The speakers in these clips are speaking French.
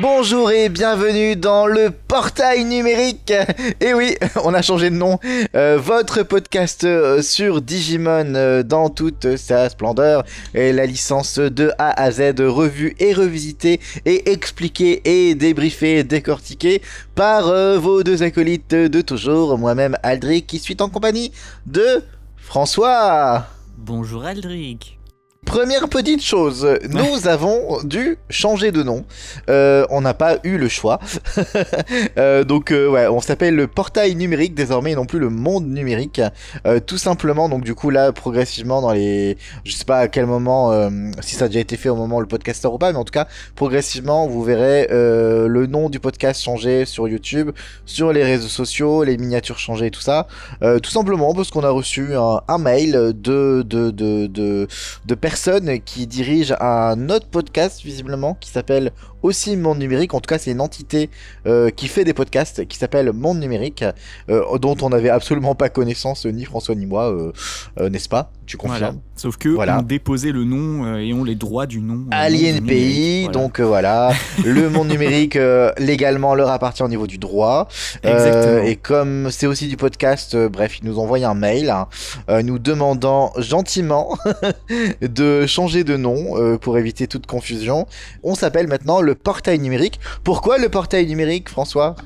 Bonjour et bienvenue dans le portail numérique. Et oui, on a changé de nom. Votre podcast sur Digimon dans toute sa splendeur. Et la licence de A à Z revue et revisitée et expliquée et débriefée et décortiquée par vos deux acolytes de toujours. Moi-même Aldric qui suis en compagnie de François. Bonjour Aldric. Première petite chose, nous avons dû changer de nom. On n'a pas eu le choix. Donc on s'appelle le portail numérique désormais et non plus le monde numérique. Tout simplement, donc du coup là, progressivement dans les... Je sais pas à quel moment, si ça a déjà été fait au moment où le podcast sort ou pas, mais en tout cas, progressivement, vous verrez le nom du podcast changer sur YouTube, sur les réseaux sociaux, les miniatures changer et tout ça. Tout simplement parce qu'on a reçu un mail de personnes qui dirigent un autre podcast visiblement qui s'appelle aussi Monde Numérique. En tout cas c'est une entité qui fait des podcasts qui s'appelle Monde Numérique, dont on n'avait absolument pas connaissance ni François ni moi, n'est-ce pas? Tu confirmes? Voilà. Sauf que on déposait le nom et ont les droits du nom Alien Pays, voilà. Donc voilà, le Monde Numérique légalement leur appartient au niveau du droit. Et comme c'est aussi du podcast, bref, ils nous ont envoyé un mail nous demandant gentiment de changer de nom pour éviter toute confusion. On s'appelle maintenant le portail numérique. Pourquoi le portail numérique, François?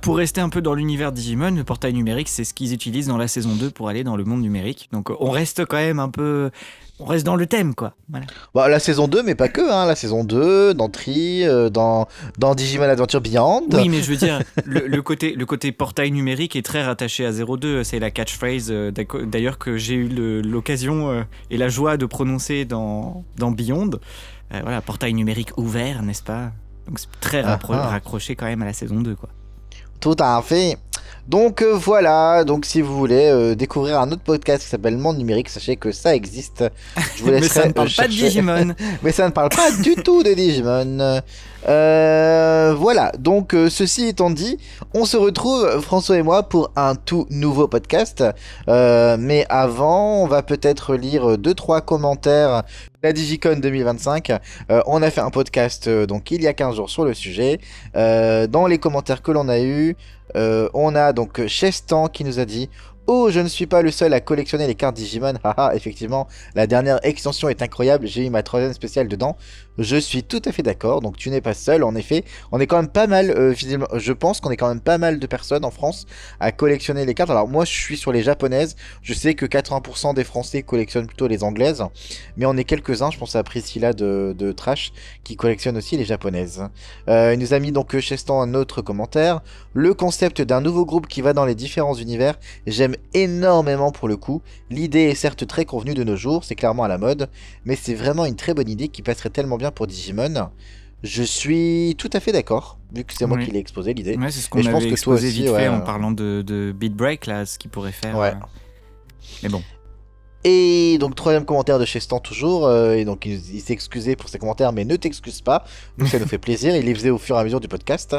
Pour rester un peu dans l'univers Digimon, le portail numérique, c'est ce qu'ils utilisent dans la saison 2 pour aller dans le monde numérique. Donc on reste quand même un peu... On reste dans le thème, quoi. Voilà. Bah, la saison 2, mais pas que, hein. La saison 2, dans Tri, dans Digimon Adventure Beyond. Oui, mais je veux dire, le côté portail numérique est très rattaché à 02. C'est la catchphrase, d'ailleurs, que j'ai eu l'occasion et la joie de prononcer dans Beyond. Voilà, portail numérique ouvert, n'est-ce pas? Donc c'est très raccroché quand même à la saison 2, quoi. Tout à fait. Donc voilà, donc si vous voulez découvrir un autre podcast qui s'appelle Monde Numérique, sachez que ça existe. Je vous laisserai mais ça ne parle pas de Digimon. Mais ça ne parle pas du tout de Digimon. Voilà, donc ceci étant dit, on se retrouve, François et moi, pour un tout nouveau podcast. Mais avant, on va peut-être lire 2-3 commentaires de la Digicon 2025. On a fait un podcast donc il y a 15 jours sur le sujet. Dans les commentaires que l'on a eu, on a donc Chestan qui nous a dit: oh, je ne suis pas le seul à collectionner les cartes Digimon. Haha, effectivement, la dernière extension est incroyable. J'ai eu ma 3ème spéciale dedans. Je suis tout à fait d'accord. Donc, tu n'es pas seul. En effet, on est quand même pas mal. Finalement, je pense qu'on est quand même pas mal de personnes en France à collectionner les cartes. Alors, moi, je suis sur les japonaises. Je sais que 80% des Français collectionnent plutôt les anglaises. Mais on est quelques-uns. Je pense à Priscilla de Trash qui collectionne aussi les japonaises. Il nous a mis donc Chestan un autre commentaire. Le concept d'un nouveau groupe qui va dans les différents univers, j'aime énormément pour le coup. L'idée est certes très convenue de nos jours, c'est clairement à la mode, mais c'est vraiment une très bonne idée qui passerait tellement bien pour Digimon. Je suis tout à fait d'accord, vu que c'est moi qui l'ai exposé l'idée. Ouais, c'est ce qu'on avait exposé vite fait en parlant de Beat Break, là, ce qu'il pourrait faire. Ouais. Mais bon. Et donc 3ème commentaire de Chestan toujours, et donc il s'est excusé pour ses commentaires, mais ne t'excuse pas, nous ça nous fait plaisir, il les faisait au fur et à mesure du podcast.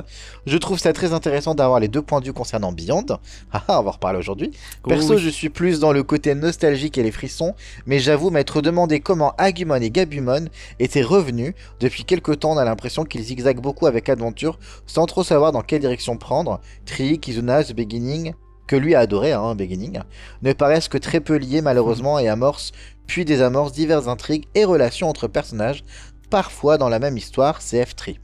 Je trouve ça très intéressant d'avoir les 2 points de vue concernant Beyond, on va en reparler aujourd'hui. Perso, je suis plus dans le côté nostalgique et les frissons, mais j'avoue m'être demandé comment Agumon et Gabumon étaient revenus. Depuis quelques temps, on a l'impression qu'ils zigzaguent beaucoup avec Adventure, sans trop savoir dans quelle direction prendre. Tri, Kizuna, The Beginning... que lui a adoré, Beginning, ne paraissent que très peu liés malheureusement et amorcent, puis désamorcent diverses intrigues et relations entre personnages, parfois dans la même histoire, CF3.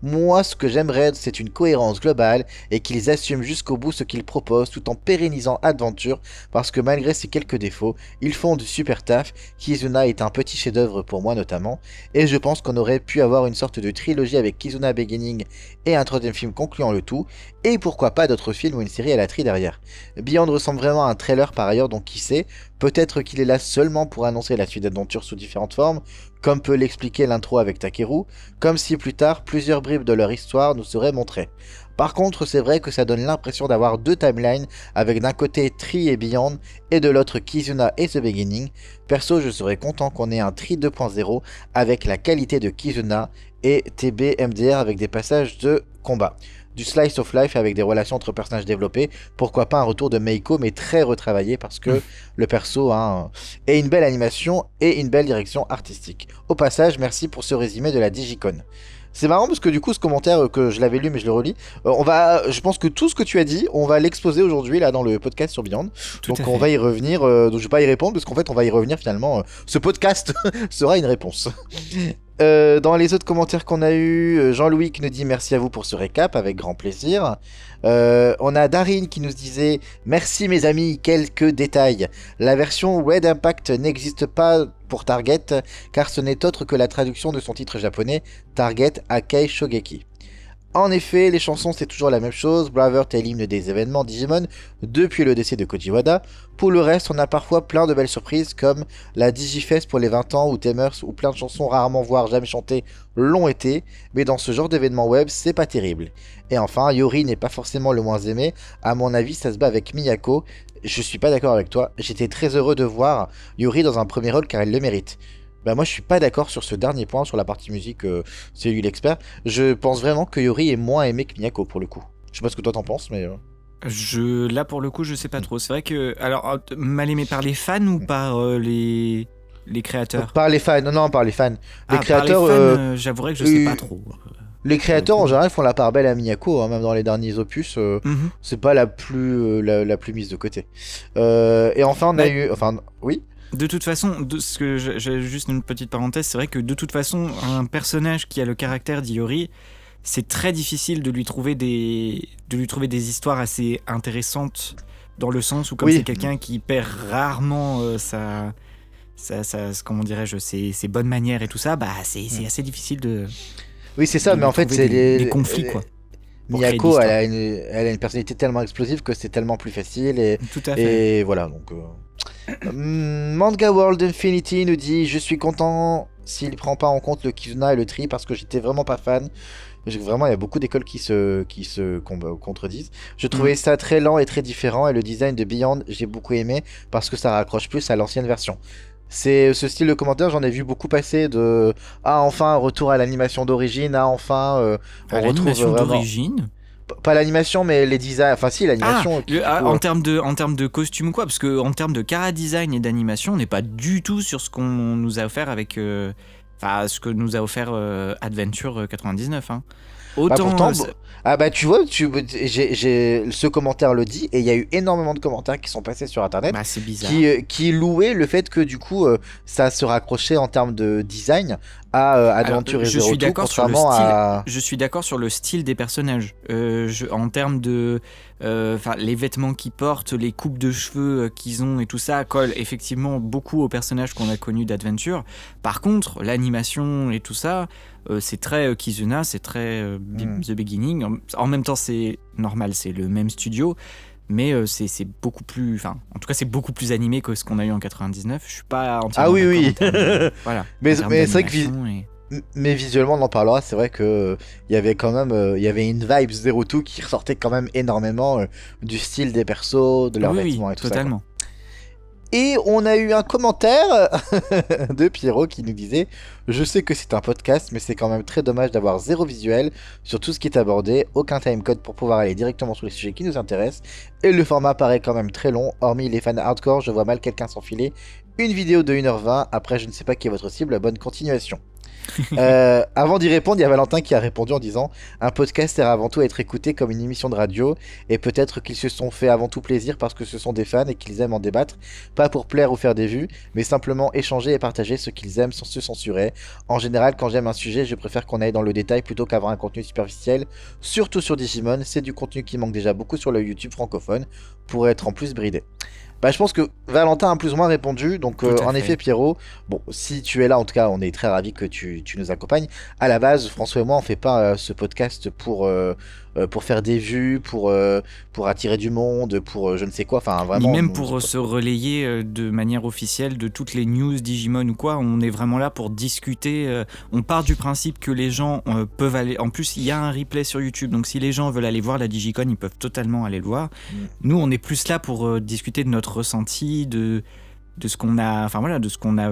Moi, ce que j'aimerais, c'est une cohérence globale et qu'ils assument jusqu'au bout ce qu'ils proposent tout en pérennisant Adventure, parce que malgré ses quelques défauts, ils font du super taf. Kizuna est un petit chef-d'œuvre pour moi notamment, et je pense qu'on aurait pu avoir une sorte de trilogie avec Kizuna Beginning et un 3ème film concluant le tout, et pourquoi pas d'autres films ou une série à la tri derrière. Beyond ressemble vraiment à un trailer par ailleurs, donc qui sait, peut-être qu'il est là seulement pour annoncer la suite d'Adventure sous différentes formes, comme peut l'expliquer l'intro avec Takeru, comme si plus tard plusieurs bribes de leur histoire nous seraient montrées. Par contre, c'est vrai que ça donne l'impression d'avoir 2 timelines, avec d'un côté Tri et Beyond, et de l'autre Kizuna et The Beginning. Perso, je serais content qu'on ait un Tri 2.0 avec la qualité de Kizuna, et TB MDR avec des passages de combat. Du slice of life avec des relations entre personnages développées, pourquoi pas un retour de Meiko mais très retravaillé parce que le perso et une belle animation et une belle direction artistique. Au passage, merci pour ce résumé de la Digicon. C'est marrant parce que du coup, ce commentaire que je l'avais lu, mais je le relis, je pense que tout ce que tu as dit, on va l'exposer aujourd'hui là dans le podcast sur Beyond. Tout Donc à on fait. va y revenir. Donc je vais pas y répondre parce qu'en fait, on va y revenir finalement. Ce podcast sera une réponse. Dans les autres commentaires qu'on a eu, Jean-Louis qui nous dit merci à vous pour ce récap, avec grand plaisir. On a Darine qui nous disait merci mes amis, quelques détails. La version Red Impact n'existe pas pour Target car ce n'est autre que la traduction de son titre japonais Target Akai Shogeki. En effet, les chansons c'est toujours la même chose, Bravert est l'hymne des événements Digimon depuis le décès de Koji Wada. Pour le reste, on a parfois plein de belles surprises comme la Digifest pour les 20 ans ou Tamers où plein de chansons rarement voire jamais chantées l'ont été, mais dans ce genre d'événement web, c'est pas terrible. Et enfin, Yori n'est pas forcément le moins aimé, à mon avis ça se bat avec Miyako, je suis pas d'accord avec toi, j'étais très heureux de voir Yori dans un premier rôle car elle le mérite. Bah moi je suis pas d'accord sur ce dernier point, sur la partie musique, c'est lui l'expert. Je pense vraiment que Yori est moins aimé que Miyako pour le coup. Je sais pas ce que toi t'en penses, mais... Là pour le coup, je sais pas trop. C'est vrai que alors mal aimé par les fans ou par les créateurs. Par les fans, non, par les fans. Les Par créateurs, les fans, j'avouerais que je sais pas trop. les créateurs en général font la part belle à Miyako, hein, même dans les derniers opus, Mhm. c'est pas la plus, la plus mise de côté. Et enfin on a eu... Enfin, oui. De toute façon, j'ai juste une petite parenthèse, c'est vrai que de toute façon, un personnage qui a le caractère d'Iori, c'est très difficile de lui trouver des histoires assez intéressantes, dans le sens où comme Oui. c'est quelqu'un qui perd rarement comment dirais-je, ses bonnes manières et tout ça, bah c'est assez difficile de Oui c'est ça, de mais lui en fait trouver c'est des conflits quoi. Pour créer de Miyako, l'histoire. elle a une personnalité tellement explosive que c'est tellement plus facile Tout à fait. et voilà donc. Manga World Infinity nous dit je suis content s'il prend pas en compte le Kizuna et le Tri parce que j'étais vraiment pas fan. Vraiment, il y a beaucoup d'écoles qui se contredisent. Je trouvais ça très lent et très différent et le design de Beyond j'ai beaucoup aimé parce que ça raccroche plus à l'ancienne version. C'est ce style de commentaire, j'en ai vu beaucoup passer de ah enfin un retour à l'animation d'origine, ah enfin on retrouve L'animation vraiment d'origine. pas l'animation mais les designs, enfin si l'animation. En termes de costume ou quoi, parce que en termes de chara design et d'animation, on n'est pas du tout sur ce qu'on nous a offert avec, ce que nous a offert Adventure 99. Hein. Autant. Pourtant, ah bah tu vois, ce commentaire le dit et il y a eu énormément de commentaires qui sont passés sur internet Bah, c'est bizarre. qui louaient le fait que du coup ça se raccrochait en termes de design à Adventure et je Zero suis Two, d'accord sur le contrairement style. à... Je suis d'accord sur le style des personnages. En termes de, les vêtements qu'ils portent, les coupes de cheveux qu'ils ont et tout ça collent effectivement beaucoup aux personnages qu'on a connus d'Adventure. Par contre, l'animation et tout ça, c'est très Kizuna, c'est très The Beginning. En même temps, c'est normal, c'est le même studio. Mais c'est beaucoup plus... Enfin, en tout cas, c'est beaucoup plus animé que ce qu'on a eu en 99. Je suis pas entièrement Ah oui, oui. d'accord en termes de- voilà. mais c'est vrai que Et... mais visuellement on en parlera, c'est vrai que il y avait quand même il y avait une vibe Zero Two qui ressortait quand même énormément du style des persos, de leurs vêtements et tout totalement. ça. Et on a eu un commentaire de Pierrot qui nous disait je sais que c'est un podcast, mais c'est quand même très dommage d'avoir zéro visuel sur tout ce qui est abordé, aucun timecode pour pouvoir aller directement sur les sujets qui nous intéressent, et le format paraît quand même très long, hormis les fans hardcore, je vois mal quelqu'un s'enfiler une vidéo de 1h20, après je ne sais pas qui est votre cible, bonne continuation. Avant d'y répondre, il y a Valentin qui a répondu en disant un podcast sert avant tout à être écouté comme une émission de radio, et peut-être qu'ils se sont fait avant tout plaisir parce que ce sont des fans et qu'ils aiment en débattre, pas pour plaire ou faire des vues, mais simplement échanger et partager ce qu'ils aiment sans se censurer. En général, quand j'aime un sujet, je préfère qu'on aille dans le détail plutôt qu'avoir un contenu superficiel, surtout sur Digimon, c'est du contenu qui manque déjà beaucoup sur le YouTube francophone, pour être en plus bridé. Bah, je pense que Valentin a plus ou moins répondu, donc en effet Pierrot, bon, si tu es là, en tout cas, on est très ravis que tu nous accompagnes. À la base, François et moi, on fait pas ce podcast pour faire des vues, pour attirer du monde, pour je ne sais quoi, enfin vraiment... Ni même pour se relayer de manière officielle de toutes les news Digimon ou quoi, on est vraiment là pour discuter, on part du principe que les gens peuvent aller... En plus, il y a un replay sur YouTube, donc si les gens veulent aller voir la Digicon, ils peuvent totalement aller le voir. Nous, on est plus là pour discuter de notre ressenti, de ce qu'on a... Enfin voilà, de ce qu'on a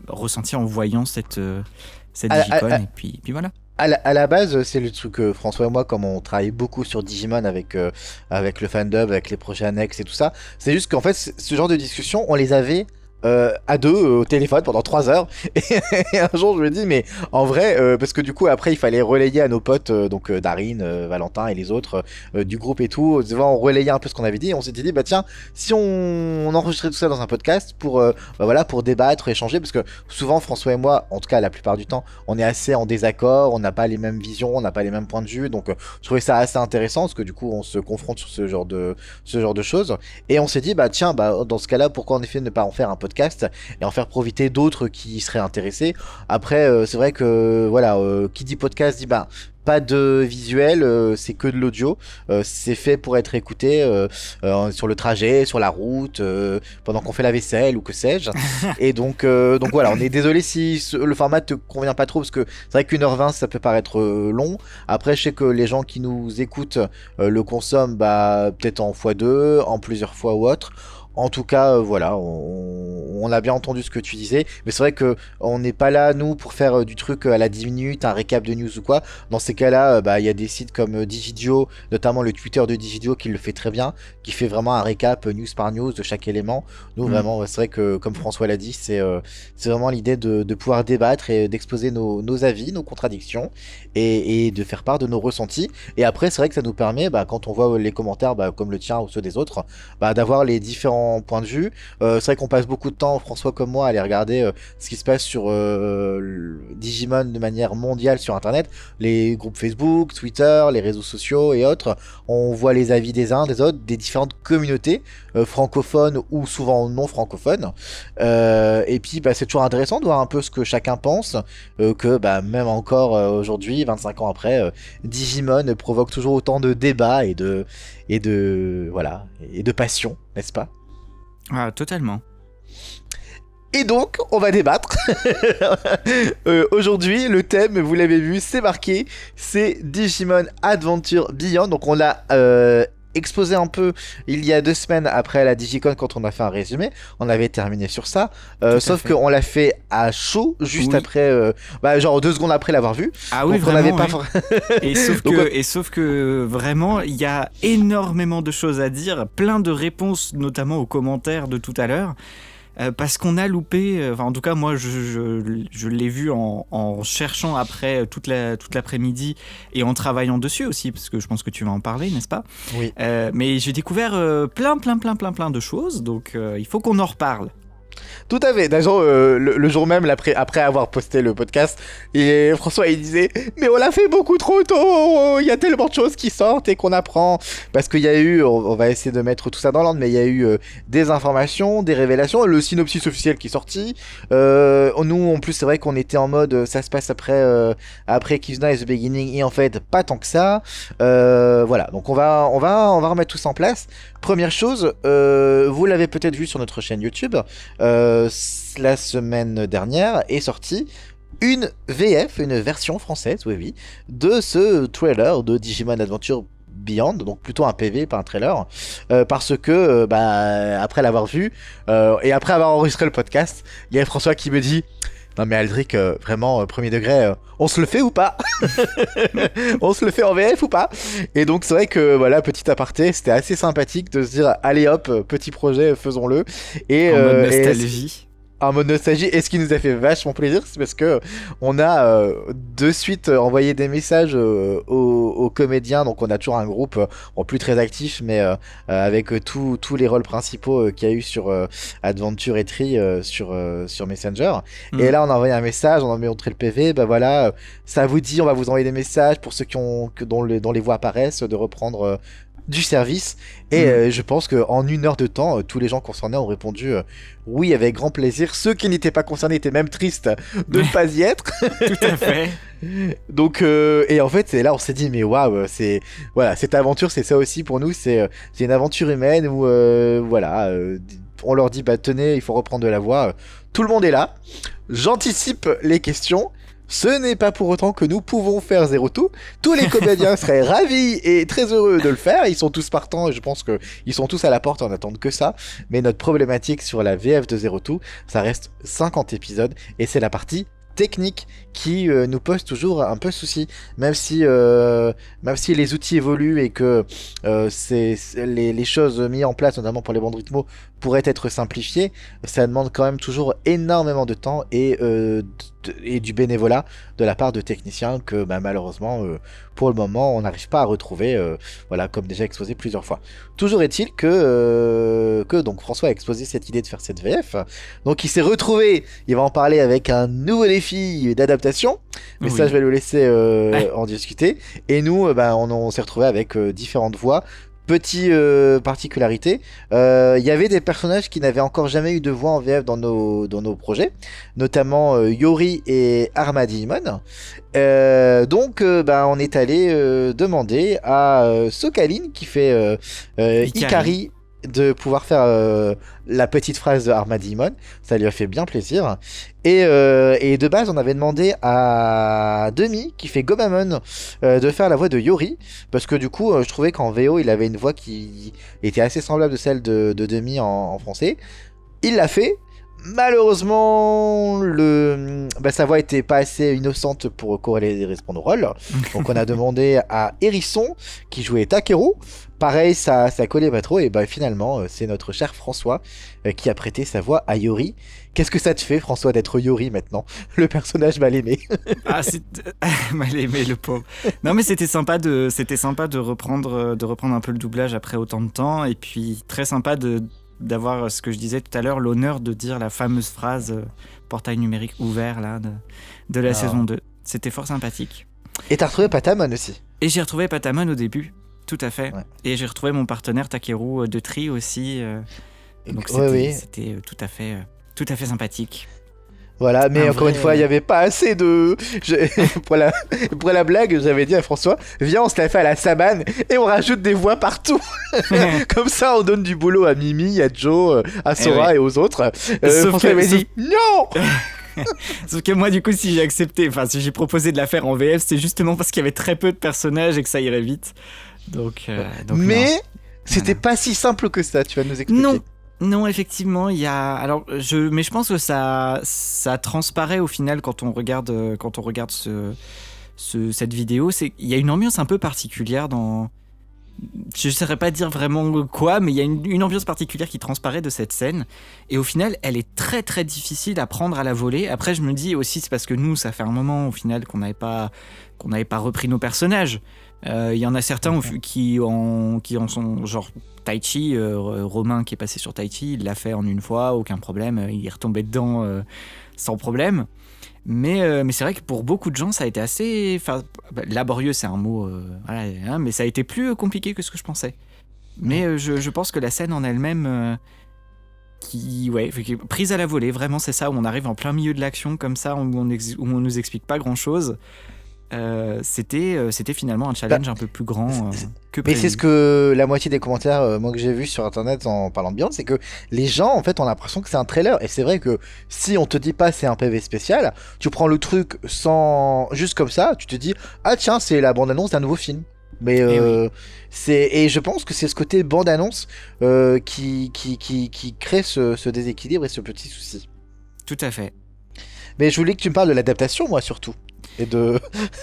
ressenti en voyant cette Digicon, et puis voilà. À la base, c'est le truc que François et moi, comme on travaille beaucoup sur Digimon avec le fandom, avec les projets annexes et tout ça, c'est juste qu'en fait, ce genre de discussion, on les avait à deux au téléphone pendant 3 heures. Et un jour, je me dis, mais en vrai, parce que du coup, après, il fallait relayer à nos potes, donc Darine, Valentin et les autres du groupe et tout. On relayait un peu ce qu'on avait dit. Et on s'était dit, bah tiens, si on enregistrait tout ça dans un podcast pour, bah, voilà, pour débattre, échanger, parce que souvent, François et moi, en tout cas la plupart du temps, on est assez en désaccord, on n'a pas les mêmes visions, on n'a pas les mêmes points de vue. Donc, je trouvais ça assez intéressant parce que du coup, on se confronte sur ce genre de choses. Et on s'est dit, bah tiens, bah, dans ce cas-là, pourquoi en effet ne pas en faire un podcast et en faire profiter d'autres qui seraient intéressés. Après, c'est vrai que voilà, qui dit podcast dit bah pas de visuel, c'est que de l'audio. C'est fait pour être écouté sur le trajet, sur la route, pendant qu'on fait la vaisselle ou que sais-je. Et donc voilà, on est désolé si le format te convient pas trop parce que c'est vrai qu'1h20 ça peut paraître long. Après, je sais que les gens qui nous écoutent le consomment bah, peut-être en x2, en plusieurs fois ou autre. En tout cas, voilà, on a bien entendu ce que tu disais, mais c'est vrai que on n'est pas là, nous, pour faire du truc à la 10 minutes, un récap de news ou quoi. Dans ces cas-là, bah, il y a des sites comme Dividio, notamment le Twitter de Dividio qui le fait très bien, qui fait vraiment un récap news par news de chaque élément. Nous, vraiment, c'est vrai que, comme François l'a dit, c'est vraiment l'idée de pouvoir débattre et d'exposer nos avis, nos contradictions, et de faire part de nos ressentis. Et après, c'est vrai que ça nous permet, bah, quand on voit les commentaires, bah, comme le tien ou ceux des autres, bah, d'avoir les différents points de vue. C'est vrai qu'on passe beaucoup de temps, François comme moi, à aller regarder ce qui se passe sur Digimon de manière mondiale sur Internet, les groupes Facebook, Twitter, les réseaux sociaux et autres. On voit les avis des uns, des autres, des différentes communautés francophones ou souvent non francophones. Et puis, bah, c'est toujours intéressant de voir un peu ce que chacun pense, que bah, même encore aujourd'hui, 25 ans après, Digimon provoque toujours autant de débats et de voilà, et de passion, n'est-ce pas? Ah, totalement. Et donc, on va débattre. Aujourd'hui, le thème, vous l'avez vu, c'est marqué, c'est Digimon Adventure Beyond. Donc, on l'a exposé un peu il y a 2 semaines après la Digicon quand on a fait un résumé. On avait terminé sur ça. Sauf qu'on l'a fait à chaud, juste après, bah, genre 2 secondes après l'avoir vu. Ah oui, donc vraiment, on avait pas... et sauf que vraiment, il y a énormément de choses à dire, plein de réponses, notamment aux commentaires de tout à l'heure. Parce qu'on a loupé, en tout cas moi je l'ai vu en cherchant après toute l'après-midi et en travaillant dessus aussi, parce que je pense que tu vas en parler, n'est-ce pas? Oui. Mais j'ai découvert plein de choses, donc il faut qu'on en reparle. Tout à fait. D'ailleurs, le jour même, après avoir posté le podcast, et François il disait mais on l'a fait beaucoup trop tôt. Il y a tellement de choses qui sortent et qu'on apprend parce qu'il y a eu, on va essayer de mettre tout ça dans l'ordre, mais il y a eu des informations, des révélations, le synopsis officiel qui est sorti. Nous, en plus, c'est vrai qu'on était en mode ça se passe après Kizuna et The Beginning et en fait pas tant que ça. Voilà. Donc on va remettre tout ça en place. Première chose, vous l'avez peut-être vu sur notre chaîne YouTube. La semaine dernière est sortie une VF, une version française, oui, de ce trailer de Digimon Adventure Beyond, donc plutôt un PV, pas un trailer, parce que, bah, après l'avoir vu, et après avoir enregistré le podcast, il y a François qui me dit non mais Aldric, vraiment, premier degré, on se le fait ou pas? On se le fait en VF ou pas? Et donc c'est vrai que, voilà, petit aparté, c'était assez sympathique de se dire, allez hop, petit projet, faisons-le. Et, en mode nostalgie. En mode nostalgie, et ce qui nous a fait vachement plaisir, c'est parce que on a de suite envoyé des messages aux comédiens, donc on a toujours un groupe plus très actif, mais avec tous les rôles principaux qu'il y a eu sur Adventure et Tree sur Messenger. Et là on a envoyé un message, on a montré le PV, bah voilà, ça vous dit, on va vous envoyer des messages pour ceux dont les voix apparaissent, de reprendre du service. Et je pense qu'en 1 heure de temps, tous les gens concernés ont répondu oui, avec grand plaisir. Ceux qui n'étaient pas concernés étaient même tristes de ne pas y être. Tout à fait. Donc, et en fait, c'est là on s'est dit, mais waouh, voilà, cette aventure, c'est ça aussi pour nous, c'est une aventure humaine où, voilà, on leur dit, bah tenez, il faut reprendre de la voix. Tout le monde est là. J'anticipe les questions. Ce n'est pas pour autant que nous pouvons faire Zero Two. Tous les comédiens seraient ravis et très heureux de le faire. Ils sont tous partants et je pense qu'ils sont tous à la porte en attendant que ça. Mais notre problématique sur la VF de Zero Two, ça reste 50 épisodes et c'est la partie technique qui nous pose toujours un peu souci, même si les outils évoluent et que les choses mises en place, notamment pour les bandes rythmo, pourrait être simplifié, ça demande quand même toujours énormément de temps et du bénévolat de la part de techniciens que malheureusement, pour le moment, on n'arrive pas à retrouver, voilà, comme déjà exposé plusieurs fois. Toujours est-il que donc François a exposé cette idée de faire cette VF, donc il s'est retrouvé, il va en parler avec un nouveau défi d'adaptation, mais ça je vais le laisser en discuter, et nous on s'est retrouvé avec différentes voix. Petite particularité, il y avait des personnages qui n'avaient encore jamais eu de voix en VF dans nos projets, notamment Yori et Armadillemon. Donc on est allé demander à Sokaline qui fait Ikari de pouvoir faire la petite phrase de Armadillemon. Ça lui a fait bien plaisir. Et de base, on avait demandé à Demi, qui fait Gomamon, de faire la voix de Yori. Parce que du coup, je trouvais qu'en VO, il avait une voix qui était assez semblable de celle de Demi en français. Il l'a fait. Malheureusement, sa voix était pas assez innocente pour correspondre au rôle. Donc on a demandé à Hérisson, qui jouait Takeru. Pareil, ça collait pas trop. Et finalement, c'est notre cher François qui a prêté sa voix à Yori. Qu'est-ce que ça te fait, François, d'être Yori maintenant? Le personnage mal aimé. Mal aimé, le pauvre. Non, mais c'était sympa de reprendre un peu le doublage après autant de temps. Et puis, très sympa d'avoir, ce que je disais tout à l'heure, l'honneur de dire la fameuse phrase portail numérique ouvert là, de la saison 2. C'était fort sympathique. Et t'as retrouvé Patamon aussi. Et j'ai retrouvé Patamon au début, tout à fait. Ouais. Et j'ai retrouvé mon partenaire Takeru de Tri aussi. Donc c'était tout à fait sympathique. Voilà, mais encore une fois, il n'y avait pas assez de... pour la blague, j'avais dit à François, viens, on se la fait à la Saban et on rajoute des voix partout. Comme ça, on donne du boulot à Mimi, à Joe, à Sora et aux autres. François m'avait dit, non. Sauf que moi, du coup, si j'ai proposé de la faire en VF, c'est justement parce qu'il y avait très peu de personnages et que ça irait vite. Donc mais c'était pas si simple que ça, tu vas nous expliquer. Non, effectivement, il y a. Mais je pense que ça transparaît au final quand on regarde cette vidéo. Il y a une ambiance un peu particulière dans. Je ne saurais pas dire vraiment quoi, mais il y a une ambiance particulière qui transparaît de cette scène. Et au final, elle est très très difficile à prendre à la volée. Après, je me dis aussi, c'est parce que nous, ça fait un moment au final qu'on n'avait pas repris nos personnages. Il y en a certains qui en sont genre Taichi, Romain qui est passé sur Taichi, il l'a fait en une fois, aucun problème, il est retombé dedans sans problème. Mais c'est vrai que pour beaucoup de gens, ça a été assez laborieux, c'est un mot, mais ça a été plus compliqué que ce que je pensais. Mais je pense que la scène en elle-même, prise à la volée, vraiment c'est ça, où on arrive en plein milieu de l'action comme ça, où on nous explique pas grand-chose. C'était finalement un challenge un peu plus grand que prévu. Mais c'est ce que la moitié des commentaires moi que j'ai vu sur internet en parlant de Beyond, c'est que les gens en fait ont l'impression que c'est un trailer, et c'est vrai que si on te dit pas c'est un PV spécial, tu prends le truc juste comme ça, tu te dis ah tiens c'est la bande-annonce d'un nouveau film. Mais et je pense que c'est ce côté bande-annonce qui crée ce déséquilibre et ce petit souci. Tout à fait. Mais je voulais que tu me parles de l'adaptation, moi surtout.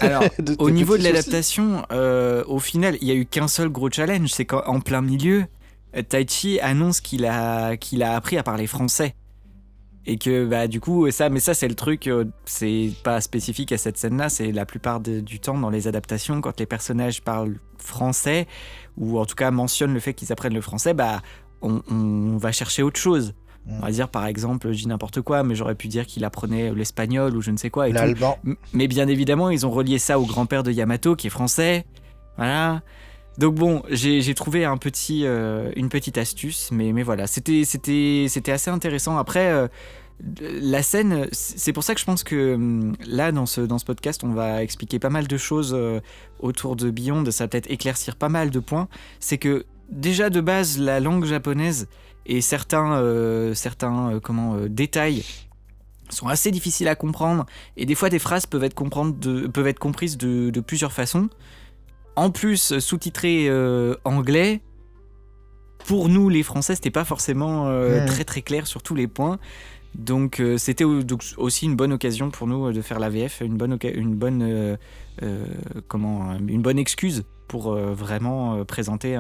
Alors, au niveau de l'adaptation, au final, il n'y a eu qu'un seul gros challenge, c'est qu'en plein milieu, Taichi annonce qu'il a appris à parler français. Et que du coup, ça c'est le truc, c'est pas spécifique à cette scène-là, c'est la plupart du temps dans les adaptations, quand les personnages parlent français, ou en tout cas mentionnent le fait qu'ils apprennent le français, on va chercher autre chose. On va dire par exemple, je dis n'importe quoi, mais j'aurais pu dire qu'il apprenait l'espagnol ou je ne sais quoi. L'allemand. Mais bien évidemment, ils ont relié ça au grand-père de Yamato qui est français. Voilà. Donc bon, j'ai trouvé une petite astuce, mais voilà, c'était assez intéressant. Après, la scène, c'est pour ça que je pense que là, dans ce podcast, on va expliquer pas mal de choses autour de Beyond. Ça va peut-être éclaircir pas mal de points. C'est que déjà de base, la langue japonaise et certains détails sont assez difficiles à comprendre, et des fois des phrases peuvent être comprises de plusieurs façons. En plus, sous-titré anglais, pour nous les Français, c'était pas forcément très très clair sur tous les points. Donc c'était aussi une bonne occasion pour nous de faire la VF, une bonne excuse pour vraiment présenter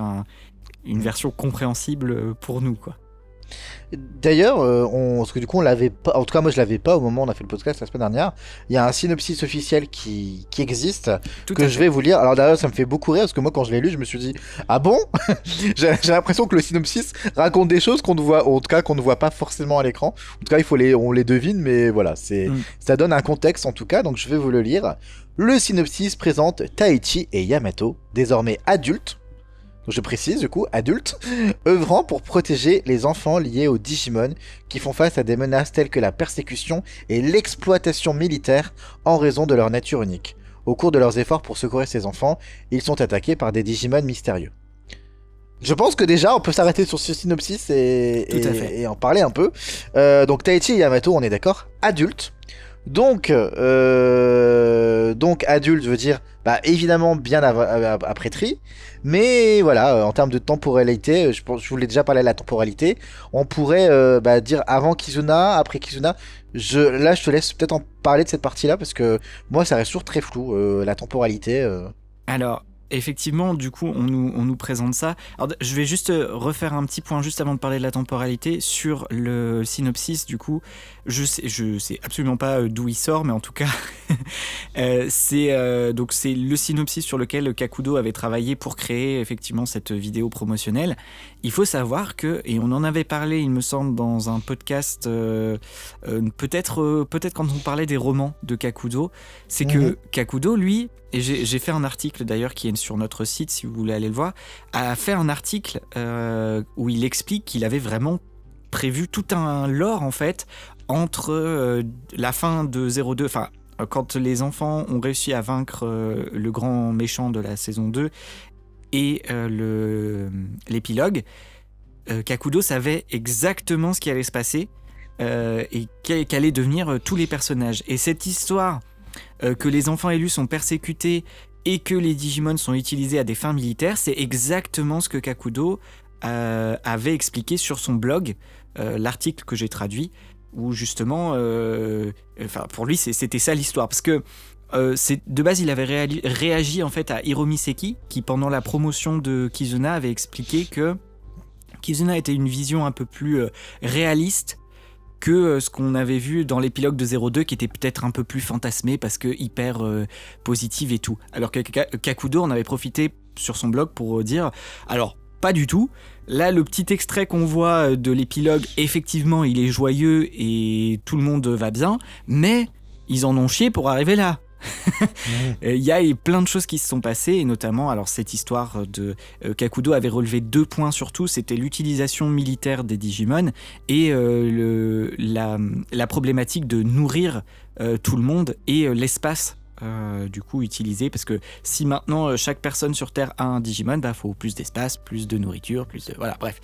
une version compréhensible pour nous, quoi. D'ailleurs, parce que du coup on l'avait pas, en tout cas moi je l'avais pas au moment où on a fait le podcast la semaine dernière. Il y a un synopsis officiel qui existe Tout que à je fait. vais vous lire. Alors d'ailleurs ça me fait beaucoup rire parce que moi quand je l'ai lu je me suis dit ah bon. J'ai l'impression que le synopsis raconte des choses qu'on ne voit, en tout cas qu'on ne voit pas forcément à l'écran. En tout cas on les devine, mais voilà Mm. ça donne un contexte en tout cas. Donc je vais vous le lire. Le synopsis présente Taichi et Yamato, désormais adultes. Donc je précise du coup, adultes, œuvrant pour protéger les enfants liés aux Digimon qui font face à des menaces telles que la persécution et l'exploitation militaire en raison de leur nature unique. Au cours de leurs efforts pour secourir ces enfants, ils sont attaqués par des Digimon mystérieux. Je pense que déjà on peut s'arrêter sur ce synopsis Tout à fait. et en parler un peu. Donc Taichi et Yamato, on est d'accord, adultes. Donc adulte veut dire bah, évidemment bien après tri, mais voilà, en termes de temporalité, je vous l'ai déjà parlé de la temporalité, on pourrait bah, dire avant Kizuna, après Kizuna. Là, je te laisse peut-être en parler de cette partie-là parce que moi, ça reste toujours très flou la temporalité. Alors, effectivement, du coup, on nous présente ça. Alors, je vais juste refaire un petit point juste avant de parler de la temporalité sur le synopsis. Du coup, je sais absolument pas d'où il sort, mais en tout cas, donc c'est le synopsis sur lequel Kakudo avait travaillé pour créer effectivement cette vidéo promotionnelle. Il faut savoir que, et on en avait parlé, il me semble, dans un podcast, peut-être quand on parlait des romans de Kakudo, c'est que Kakudo, lui, et j'ai fait un article d'ailleurs qui est sur notre site si vous voulez aller le voir, a fait un article où il explique qu'il avait vraiment prévu tout un lore en fait entre la fin de 02, enfin quand les enfants ont réussi à vaincre le grand méchant de la saison 2 et l'épilogue, Kakudo savait exactement ce qui allait se passer et qu'allaient devenir tous les personnages. Et cette histoire que les enfants élus sont persécutés et que les Digimon sont utilisés à des fins militaires, c'est exactement ce que Kakudo avait expliqué sur son blog, l'article que j'ai traduit, où justement, pour lui, c'était ça l'histoire. Parce que de base, il avait réagi en fait à Hiromi Seki, qui pendant la promotion de Kizuna avait expliqué que Kizuna était une vision un peu plus réaliste que ce qu'on avait vu dans l'épilogue de 02 qui était peut-être un peu plus fantasmé parce que hyper positive et tout. Alors que Kakudo en avait profité sur son blog pour dire alors pas du tout. Là, le petit extrait qu'on voit de l'épilogue, effectivement, il est joyeux et tout le monde va bien, mais ils en ont chié pour arriver là. Il y a plein de choses qui se sont passées, et notamment, alors cette histoire de Kakudo avait relevé 2 points surtout, c'était l'utilisation militaire des Digimon et la problématique de nourrir tout le monde et l'espace du coup utilisé, parce que si maintenant chaque personne sur Terre a un Digimon, bah faut plus d'espace, plus de nourriture, plus de... voilà, bref.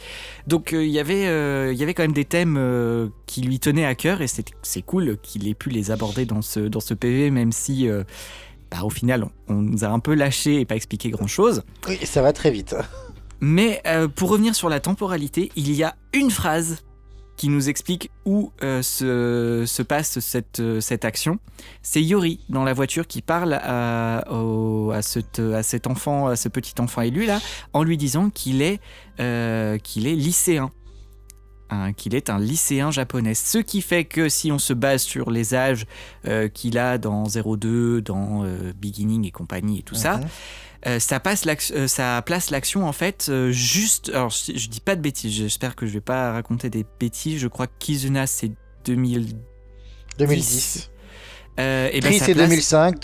Donc il y avait quand même des thèmes qui lui tenaient à cœur, et c'est cool qu'il ait pu les aborder dans ce PV, même si au final on nous a un peu lâché et pas expliqué grand chose. Oui, ça va très vite. Mais pour revenir sur la temporalité, il y a une phrase qui nous explique où se passe cette action. C'est Yori dans la voiture qui parle à cet enfant, à ce petit enfant élu là, en lui disant qu'il est lycéen. Qu'il est un lycéen japonais. Ce qui fait que si on se base sur les âges qu'il a dans 02, dans Beginning et compagnie et tout ça, ça place l'action en fait juste... Alors je dis pas de bêtises, j'espère que je vais pas raconter des bêtises, je crois que Kizuna c'est 2010. Tri c'est 2005,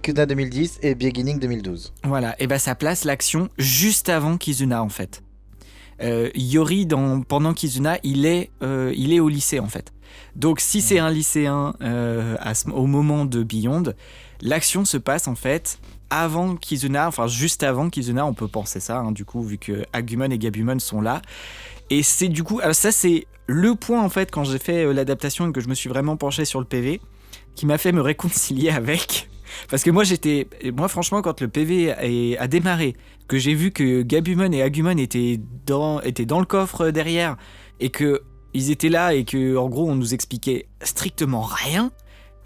Kizuna 2010 et Beginning 2012. Voilà, et ça place l'action juste avant Kizuna en fait. Yori pendant Kizuna il est au lycée en fait. Donc si c'est un lycéen au moment de Beyond, l'action se passe en fait avant Kizuna, enfin juste avant Kizuna, on peut penser ça, du coup, vu que Agumon et Gabumon sont là. Et c'est du coup, alors ça c'est le point en fait quand j'ai fait l'adaptation et que je me suis vraiment penché sur le PV, qui m'a fait me réconcilier avec. Parce que moi franchement quand le PV a démarré, que j'ai vu que Gabumon et Agumon étaient dans le coffre derrière, et que ils étaient là et que en gros on nous expliquait strictement rien,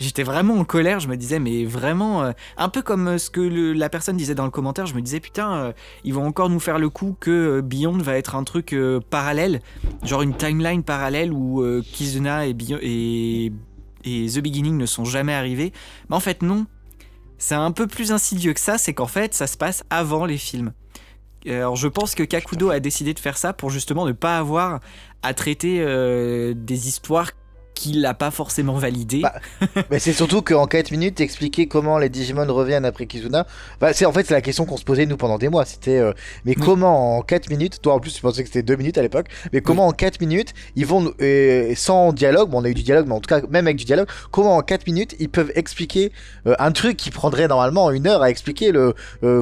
J'étais vraiment en colère, je me disais, mais vraiment, un peu comme ce que la personne disait dans le commentaire, je me disais, putain, ils vont encore nous faire le coup que Beyond va être un truc parallèle, genre une timeline parallèle où Kizuna et The Beginning ne sont jamais arrivés. Mais en fait, non. C'est un peu plus insidieux que ça, c'est qu'en fait, ça se passe avant les films. Alors je pense que Kakudo a décidé de faire ça pour justement ne pas avoir à traiter des histoires qu'il n'a pas forcément validées. Bah, mais c'est surtout qu'en 4 minutes, expliquer comment les Digimon reviennent après Kizuna, bah, c'est en fait c'est la question qu'on se posait nous pendant des mois. C'était mais Oui. comment en 4 minutes, toi en plus tu pensais que c'était 2 minutes à l'époque, mais comment en 4 minutes ils vont sans dialogue, bon on a eu du dialogue, mais en tout cas même avec du dialogue, comment en 4 minutes ils peuvent expliquer un truc qui prendrait normalement 1 heure à expliquer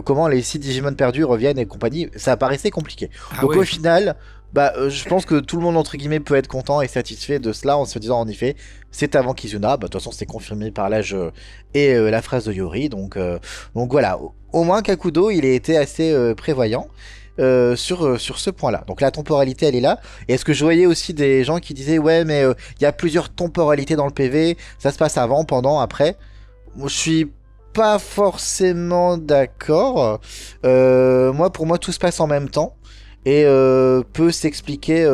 comment les 6 Digimon perdus reviennent et compagnie, ça paraissait compliqué. Ah Donc ouais. au final. Bah, je pense que tout le monde entre guillemets peut être content et satisfait de cela en se disant en effet c'est avant Kizuna. Bah, de toute façon c'est confirmé par l'âge et la phrase de Yori. Donc voilà, au moins Kakudo il a été assez prévoyant sur ce point-là. Donc la temporalité elle est là. Et est-ce que je voyais aussi des gens qui disaient ouais mais il y a plusieurs temporalités dans le PV, ça se passe avant, pendant, après. Moi je suis pas forcément d'accord. Pour moi tout se passe en même temps et peut s'expliquer,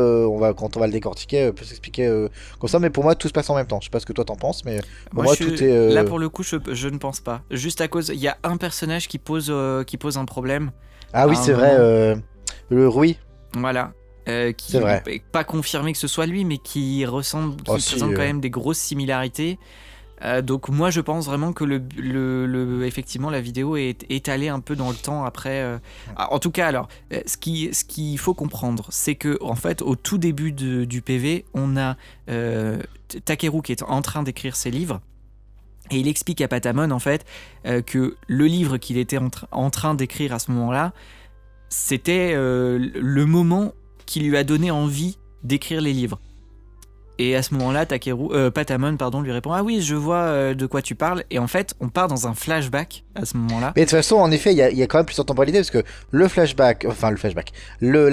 quand on va le décortiquer, peut s'expliquer comme ça, mais pour moi tout se passe en même temps. Je sais pas ce que toi t'en penses, mais pour moi tout est. Là pour le coup, je ne pense pas. Juste à cause, il y a un personnage qui pose un problème. Ah À oui, un c'est vrai, moment. le Rui. Voilà. Qui C'est vrai. n'est pas confirmé que ce soit lui, mais qui Oh, si, présente quand même des grosses similarités. Donc moi je pense vraiment que effectivement la vidéo est étalée un peu dans le temps après. En tout cas alors, ce qu'il faut comprendre, c'est que en fait au tout début du PV, on a Takeru qui est en train d'écrire ses livres. Et il explique à Patamon en fait que le livre qu'il était en train d'écrire à ce moment-là, c'était le moment qui lui a donné envie d'écrire les livres. Et à ce moment-là, Patamon lui répond « Ah oui, je vois de quoi tu parles. » Et en fait, on part dans un flashback à ce moment-là. Mais de toute façon, en effet, il y a quand même plusieurs temporalités parce que la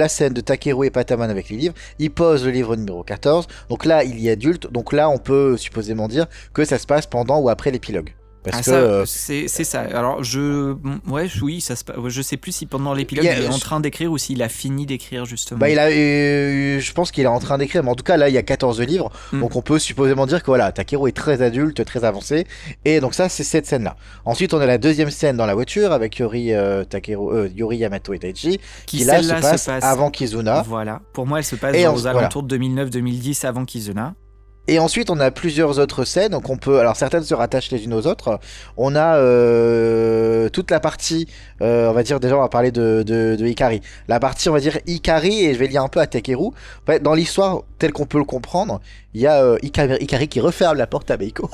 scène de Takeru et Patamon avec les livres, ils posent le livre numéro 14. Donc là, il y est adulte. Donc là, on peut supposément dire que ça se passe pendant ou après l'épilogue. Parce que ça, c'est ça. Alors, oui, ça se passe. Je sais plus si pendant l'épilogue, il est en train d'écrire ou s'il a fini d'écrire, justement. Bah, je pense qu'il est en train d'écrire, mais en tout cas, là, il y a 14 livres. Donc, on peut supposément dire que voilà, Takeru est très adulte, très avancé. Et donc, ça, c'est cette scène-là. Ensuite, on a la deuxième scène dans la voiture avec Yori, Yamato et Taichi. Qui là se passe avant Kizuna. Voilà. Pour moi, elle se passe aux alentours de 2009-2010 avant Kizuna. Et ensuite, on a plusieurs autres scènes qu'on peut. Alors, certaines se rattachent les unes aux autres. On a toute la partie. On va dire, déjà, on va parler de Hikari. La partie, on va dire, Hikari, et je vais lier un peu à Takeru. En fait, dans l'histoire, telle qu'on peut le comprendre, il y a Hikari qui referme la porte à Meiko.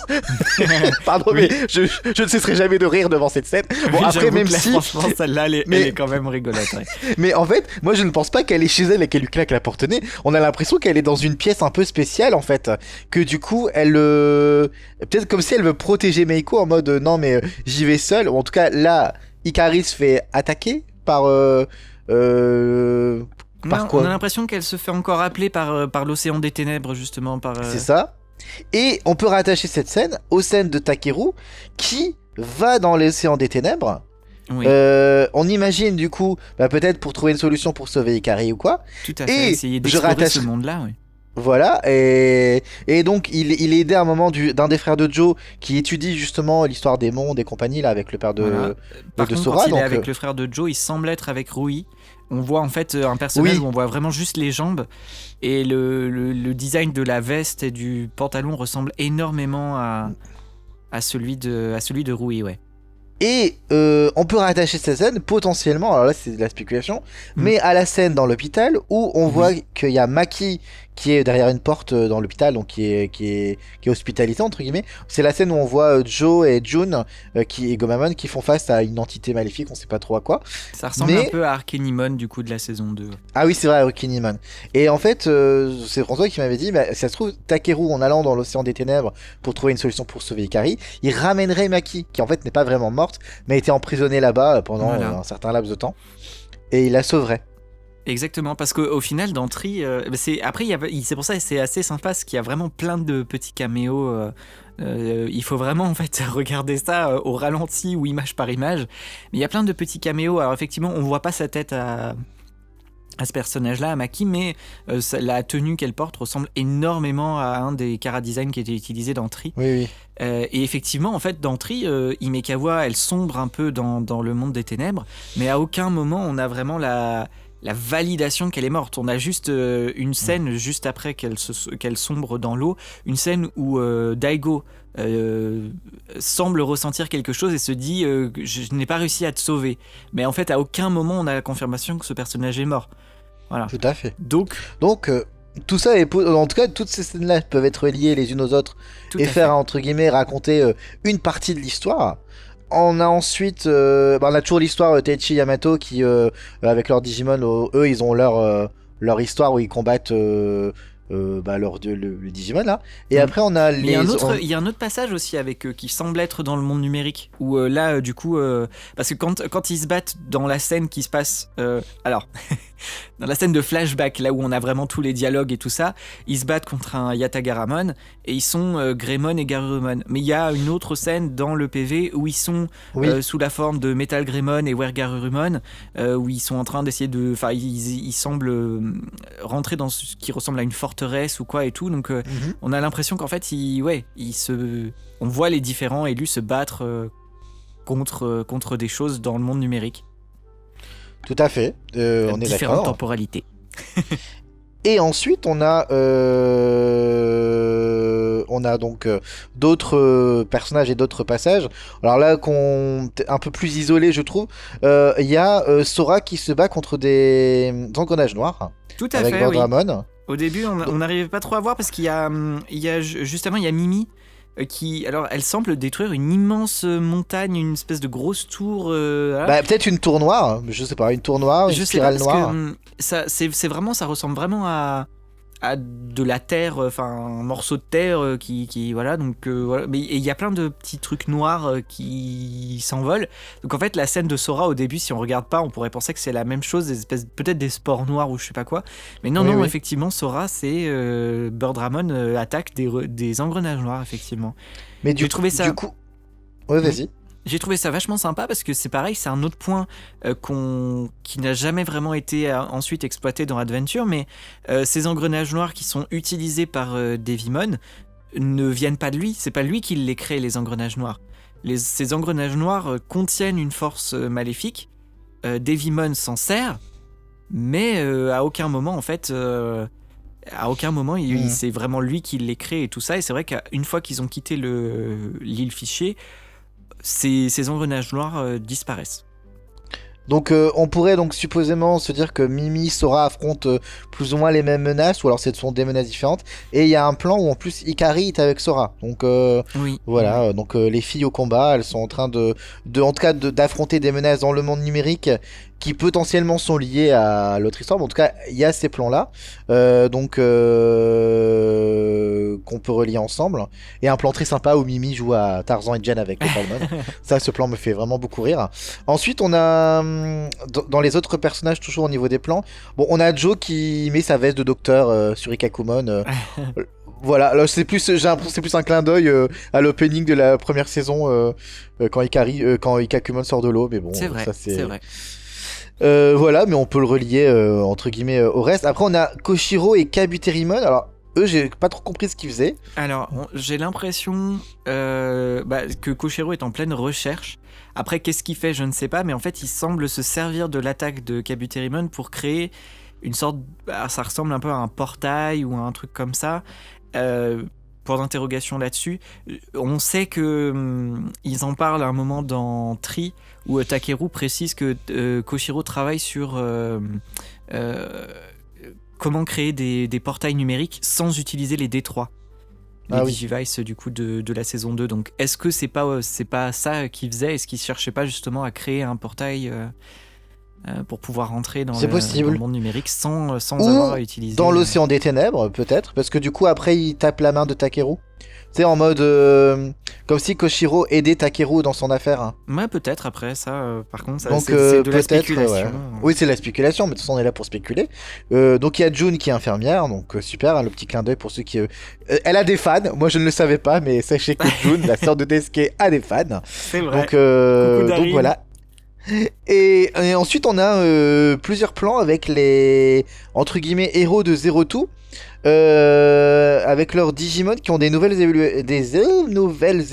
Pardon, oui. Mais je ne cesserai jamais de rire devant cette scène. Bon, oui, après, même si. Franchement, celle-là, elle est quand même rigolote. Ouais. Mais en fait, moi, je ne pense pas qu'elle est chez elle et qu'elle lui claque la porte au nez. On a l'impression qu'elle est dans une pièce un peu spéciale, en fait. Que du coup, elle. Peut-être comme si elle veut protéger Meiko en mode non, mais j'y vais seule. Ou en tout cas, là, Hikari se fait attaquer par. Par quoi on a l'impression qu'elle se fait encore appeler par l'océan des ténèbres, justement. C'est ça. Et on peut rattacher cette scène aux scènes de Takeru qui va dans l'océan des ténèbres. Oui. On imagine du coup, peut-être pour trouver une solution pour sauver Hikari ou quoi. Tout à fait, essayer d'explorer ce monde-là, oui. Voilà, et donc il est aidé à un moment d'un des frères de Joe qui étudie justement l'histoire des mondes et compagnie là avec le père de, voilà. Par de contre, Sora. Quand il est avec le frère de Joe, il semble être avec Rui. On voit en fait un personnage où on voit vraiment juste les jambes et le design de la veste et du pantalon ressemble énormément à celui de Rui, ouais. Et on peut rattacher cette scène potentiellement, alors là c'est de la spéculation, mais à la scène dans l'hôpital où on voit qu'il y a Maki qui est derrière une porte dans l'hôpital, donc qui est hospitalisé entre guillemets. C'est la scène où on voit Joe et June et Gomamon qui font face à une entité maléfique, on sait pas trop à quoi. Ça ressemble un peu à Arcanimon du coup de la saison 2. Ah oui, c'est vrai, Arcanimon. Et en fait, c'est François qui m'avait dit, si ça se trouve, Takeru en allant dans l'océan des ténèbres pour trouver une solution pour sauver Hikari, il ramènerait Maki, qui en fait n'est pas vraiment morte, mais a été emprisonnée là-bas pendant un certain laps de temps, et il la sauverait. Exactement, parce qu'au final, dans Tree, c'est pour ça que c'est assez sympa, parce qu'il y a vraiment plein de petits caméos. Il faut vraiment en fait regarder ça au ralenti ou image par image. Mais il y a plein de petits caméos. Alors effectivement, on voit pas sa tête à ce personnage-là, à Maki, mais la tenue qu'elle porte ressemble énormément à un des chara-design qui était utilisé dans Tree. Oui. Et effectivement, en fait, dans Tree, Himekawa, elle sombre un peu dans le monde des ténèbres, mais à aucun moment on a vraiment la validation qu'elle est morte. On a juste une scène juste après qu'elle sombre dans l'eau, une scène où Daigo semble ressentir quelque chose et se dit je n'ai pas réussi à te sauver. Mais en fait, à aucun moment on a la confirmation que ce personnage est mort. Voilà. Tout à fait. Donc, tout ça est en tout cas, toutes ces scènes-là peuvent être liées les unes aux autres et faire entre guillemets raconter une partie de l'histoire. On a ensuite, on a toujours l'histoire Teichi Yamato qui, avec leur Digimon, eux ils ont leur histoire où ils combattent le Digimon là. Et après on a il y a un autre passage aussi avec eux qui semble être dans le monde numérique où là du coup parce que quand ils se battent dans la scène qui se passe alors dans la scène de flashback là où on a vraiment tous les dialogues et tout ça, ils se battent contre un Yatagaramon et ils sont Greymon et Garurumon. Mais il y a une autre scène dans le PV où ils sont sous la forme de Metal Greymon et Wergarurumon où ils sont en train d'essayer de, enfin ils semblent rentrer dans ce qui ressemble à une forteresse ou quoi et tout. Donc on a l'impression qu'en fait on voit les différents élus se battre contre des choses dans le monde numérique. Tout à fait, on est différentes d'accord. Temporalités. Et ensuite, on a donc d'autres personnages et d'autres passages. Alors là, un peu plus isolé, je trouve. Il y a Sora qui se bat contre des engrenages noirs. Tout à avec fait, Birdramon. Oui. Au début, on n'arrivait pas trop à voir parce qu'il y a justement il y a Mimi qui, alors, elle semble détruire une immense montagne, une espèce de grosse tour. Voilà. Peut-être une tour noire, je sais pas, une tour noire, une spirale noire. Ça ressemble vraiment à de la terre, enfin un morceau de terre qui voilà, donc voilà. Mais il y a plein de petits trucs noirs qui s'envolent. Donc en fait la scène de Sora au début, si on regarde pas, on pourrait penser que c'est la même chose, des espèces peut-être des spores noirs ou je sais pas quoi. Mais non, effectivement Sora c'est Birdramon attaque des engrenages noirs effectivement. Mais du coup, ouais, vas-y. J'ai trouvé ça vachement sympa parce que c'est pareil, c'est un autre point qui n'a jamais vraiment été ensuite exploité dans Adventure, mais ces engrenages noirs qui sont utilisés par Devimon ne viennent pas de lui, c'est pas lui qui les crée, les engrenages noirs. Ces engrenages noirs contiennent une force maléfique, Devimon s'en sert, mais à aucun moment en fait... c'est vraiment lui qui les crée et tout ça, et c'est vrai qu'une fois qu'ils ont quitté l'île Fichier, ces engrenages noirs disparaissent. Donc on pourrait donc supposément se dire que Mimi, Sora affrontent plus ou moins les mêmes menaces, ou alors ce sont des menaces différentes. Et il y a un plan où en plus Ikari est avec Sora. Donc voilà, donc les filles au combat, elles sont en train d'affronter des menaces dans le monde numérique qui potentiellement sont liées à l'autre histoire. Mais en tout cas, il y a ces plans-là, qu'on peut relier ensemble. Et un plan très sympa où Mimi joue à Tarzan et Jen avec Palmon. Ça, ce plan me fait vraiment beaucoup rire. Ensuite, on a dans les autres personnages, toujours au niveau des plans, on a Joe qui met sa veste de docteur sur Ikakumon. Voilà, alors j'ai l'impression que c'est plus un clin d'œil à l'opening de la première saison quand Ikakumon sort de l'eau, mais bon, c'est vrai, ça c'est vrai. Voilà, mais on peut le relier entre guillemets au reste. Après, on a Koshiro et Kabuterimon. Alors, eux, j'ai pas trop compris ce qu'ils faisaient. Alors, j'ai l'impression que Koshiro est en pleine recherche. Après, qu'est-ce qu'il fait, je ne sais pas, mais en fait, il semble se servir de l'attaque de Kabuterimon pour créer une sorte... ça ressemble un peu à un portail ou à un truc comme ça. Point d'interrogation là-dessus. On sait que ils en parlent à un moment dans Tree où Takeru précise que Koshiro travaille sur comment créer des portails numériques sans utiliser les D3. Les Digivice du coup de la saison 2. Donc est-ce que c'est pas ça qu'il faisait? Est-ce qu'il cherchait pas justement à créer un portail pour pouvoir rentrer dans C'est possible. dans le monde numérique sans Ou avoir à utiliser. dans l'océan des ténèbres, peut-être, parce que du coup, après, il tape la main de Takeru. Tu sais, en mode. Comme si Koshiro aidait Takeru dans son affaire. Hein. Ouais, peut-être après ça, par contre, ça, Donc, c'est de la peut-être. spéculation. Ouais. Oui, c'est de la spéculation, mais de toute façon, on est là pour spéculer. Donc, il y a June qui est infirmière, donc super, hein, le petit clin d'œil pour ceux qui. Elle a des fans, moi je ne le savais pas, mais sachez que June, la sœur de Desuke, a des fans. C'est vrai. Donc voilà. Et ensuite, on a plusieurs plans avec les entre guillemets héros de Zero Two, avec leurs Digimon qui ont des nouvelles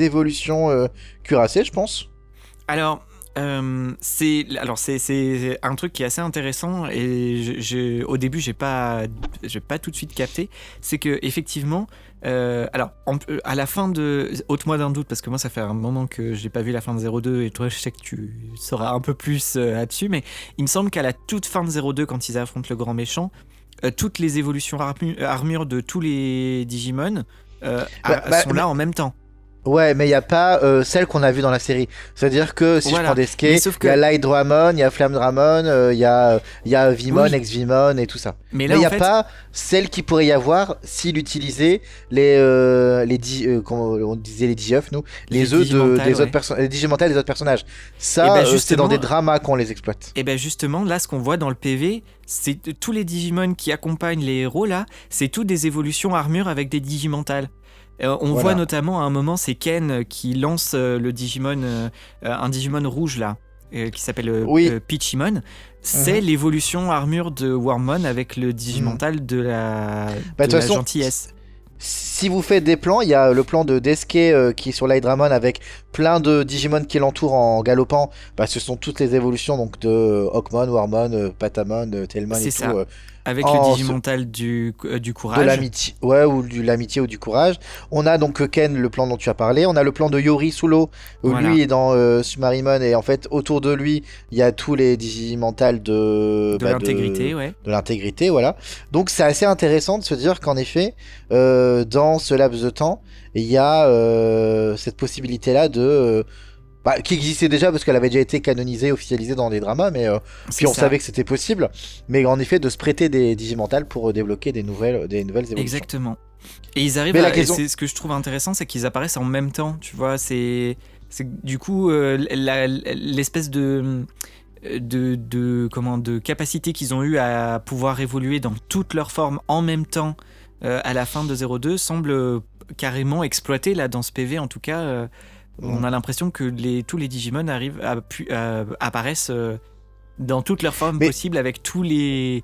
évolutions cuirassées, je pense. Alors, c'est un truc qui est assez intéressant et au début j'ai pas tout de suite capté, c'est que effectivement, à la fin de ôte-moi d'un doute parce que moi ça fait un moment que j'ai pas vu la fin de 02 et toi je sais que tu sauras un peu plus là-dessus, mais il me semble qu'à la toute fin de 02 quand ils affrontent le grand méchant, toutes les évolutions armure de tous les Digimon sont là en même temps. Ouais, mais il n'y a pas celle qu'on a vue dans la série. C'est-à-dire que si je prends Desuke, il y a Light Dramon, il y a Flamme Dramon, il y a Vimon, Oui. Ex-Vimon et tout ça. Mais il n'y a pas celle qu'il pourrait y avoir s'il utilisait comment on disait les Digioff, nous, les œufs des autres personnages, les Digimentales des autres personnages. Ça, c'est dans des dramas qu'on les exploite. Et ben justement, là, ce qu'on voit dans le PV, c'est tous les Digimon qui accompagnent les héros, là, c'est toutes des évolutions armure avec des Digimentales. On voit notamment à un moment, c'est Ken qui lance le Digimon, un Digimon rouge là, qui s'appelle Pichimon. C'est l'évolution armure de Wormmon avec le Digimental de la gentillesse. Si vous faites des plans, il y a le plan de Desuke qui est sur Light Dramon avec plein de Digimon qui l'entourent en galopant. Ce sont toutes les évolutions donc de Hawkmon, Wormmon, Patamon, Tailmon et ça. tout. Avec le Digimental du courage. De l'amitié, ou de l'amitié ou du courage. On a donc Ken, le plan dont tu as parlé. On a le plan de Yori sous l'eau, où lui est dans Submarimon, et en fait, autour de lui, il y a tous les Digimentals de l'intégrité, de l'intégrité, voilà. Donc c'est assez intéressant de se dire qu'en effet, dans ce laps de temps, il y a cette possibilité-là de... qui existait déjà parce qu'elle avait déjà été canonisée, officialisée dans des dramas, mais puis on savait que c'était possible. Mais en effet, de se prêter des Digimentales pour débloquer des nouvelles évolutions. Exactement. Et ils arrivent c'est ce que je trouve intéressant, c'est qu'ils apparaissent en même temps, tu vois. C'est du coup l'espèce de capacité qu'ils ont eu à pouvoir évoluer dans toutes leurs formes en même temps à la fin de 02 semble carrément exploité là dans ce PV en tout cas. On a l'impression que tous les Digimon apparaissent dans toutes leurs formes possibles avec tous les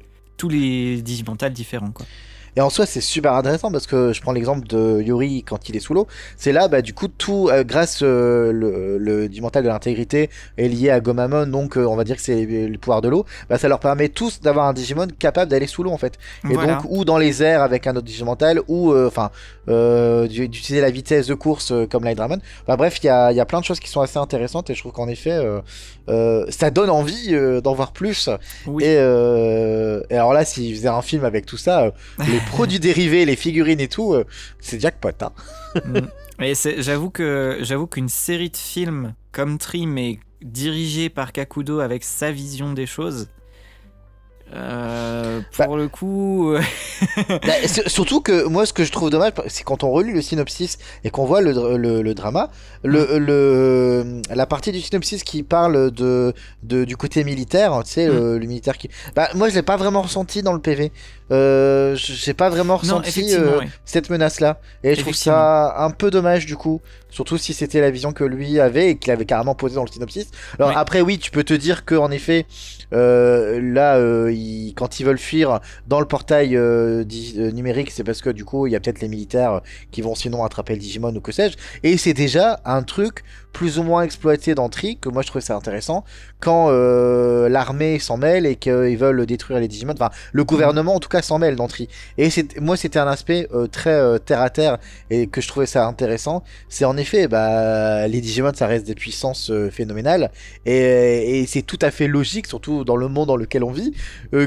Digimentales différents, quoi. Et en soi, c'est super intéressant parce que je prends l'exemple de Yori quand il est sous l'eau. C'est là, du coup, tout, grâce le Digimental de l'intégrité est lié à Gomamon, donc on va dire que c'est le pouvoir de l'eau. Ça leur permet tous d'avoir un Digimon capable d'aller sous l'eau en fait. Et donc, ou dans les airs avec un autre Digimental, ou d'utiliser la vitesse de course comme Light Dramon. Bref, il y a plein de choses qui sont assez intéressantes et je trouve qu'en effet, ça donne envie d'en voir plus. Oui. Et alors là, s'ils faisaient un film avec tout ça, les produits dérivés, les figurines et tout, c'est jackpot. Hein. Et j'avoue qu'une série de films comme Tree, mais dirigée par Kakudo avec sa vision des choses, pour le coup... surtout que moi, ce que je trouve dommage, c'est quand on relit le synopsis et qu'on voit le drama, la partie du synopsis qui parle du côté militaire, tu sais, le militaire qui... moi, je l'ai pas vraiment ressenti dans le PV. J'ai pas vraiment ressenti cette menace-là. Et je trouve ça un peu dommage, du coup. Surtout si c'était la vision que lui avait et qu'il avait carrément posée dans le synopsis. Alors après, oui, tu peux te dire que en effet, là, quand ils veulent fuir dans le portail numérique, c'est parce que du coup, il y a peut-être les militaires qui vont sinon attraper le Digimon ou que sais-je. Et c'est déjà un truc plus ou moins exploité dans Tree, que moi je trouvais ça intéressant, quand l'armée s'en mêle et qu'ils veulent détruire les Digimon. Enfin, le gouvernement en tout cas s'en mêle dans Tree. Et moi c'était un aspect très terre à terre et que je trouvais ça intéressant. C'est en effet, les Digimon ça reste des puissances phénoménales et c'est tout à fait logique, surtout dans le monde dans lequel on vit,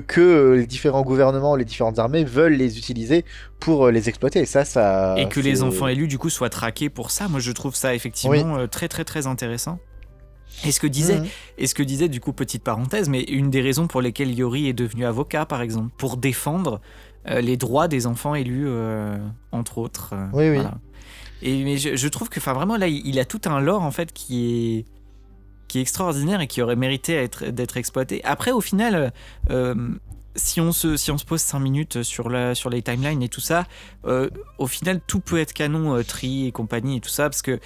que les différents gouvernements, les différentes armées veulent les utiliser pour les exploiter. Et que les enfants élus du coup soient traqués pour ça. Moi je trouve ça effectivement très très très intéressant. Et ce que disait du coup, petite parenthèse, mais une des raisons pour lesquelles Yori est devenu avocat, par exemple, pour défendre les droits des enfants élus, entre autres. Oui. Voilà. Mais je trouve que vraiment là, il a tout un lore en fait qui est extraordinaire et qui aurait mérité d'être exploité. Après, au final, si on se pose 5 minutes sur les timelines et tout ça, au final, tout peut être canon, Tri et compagnie et tout ça, parce que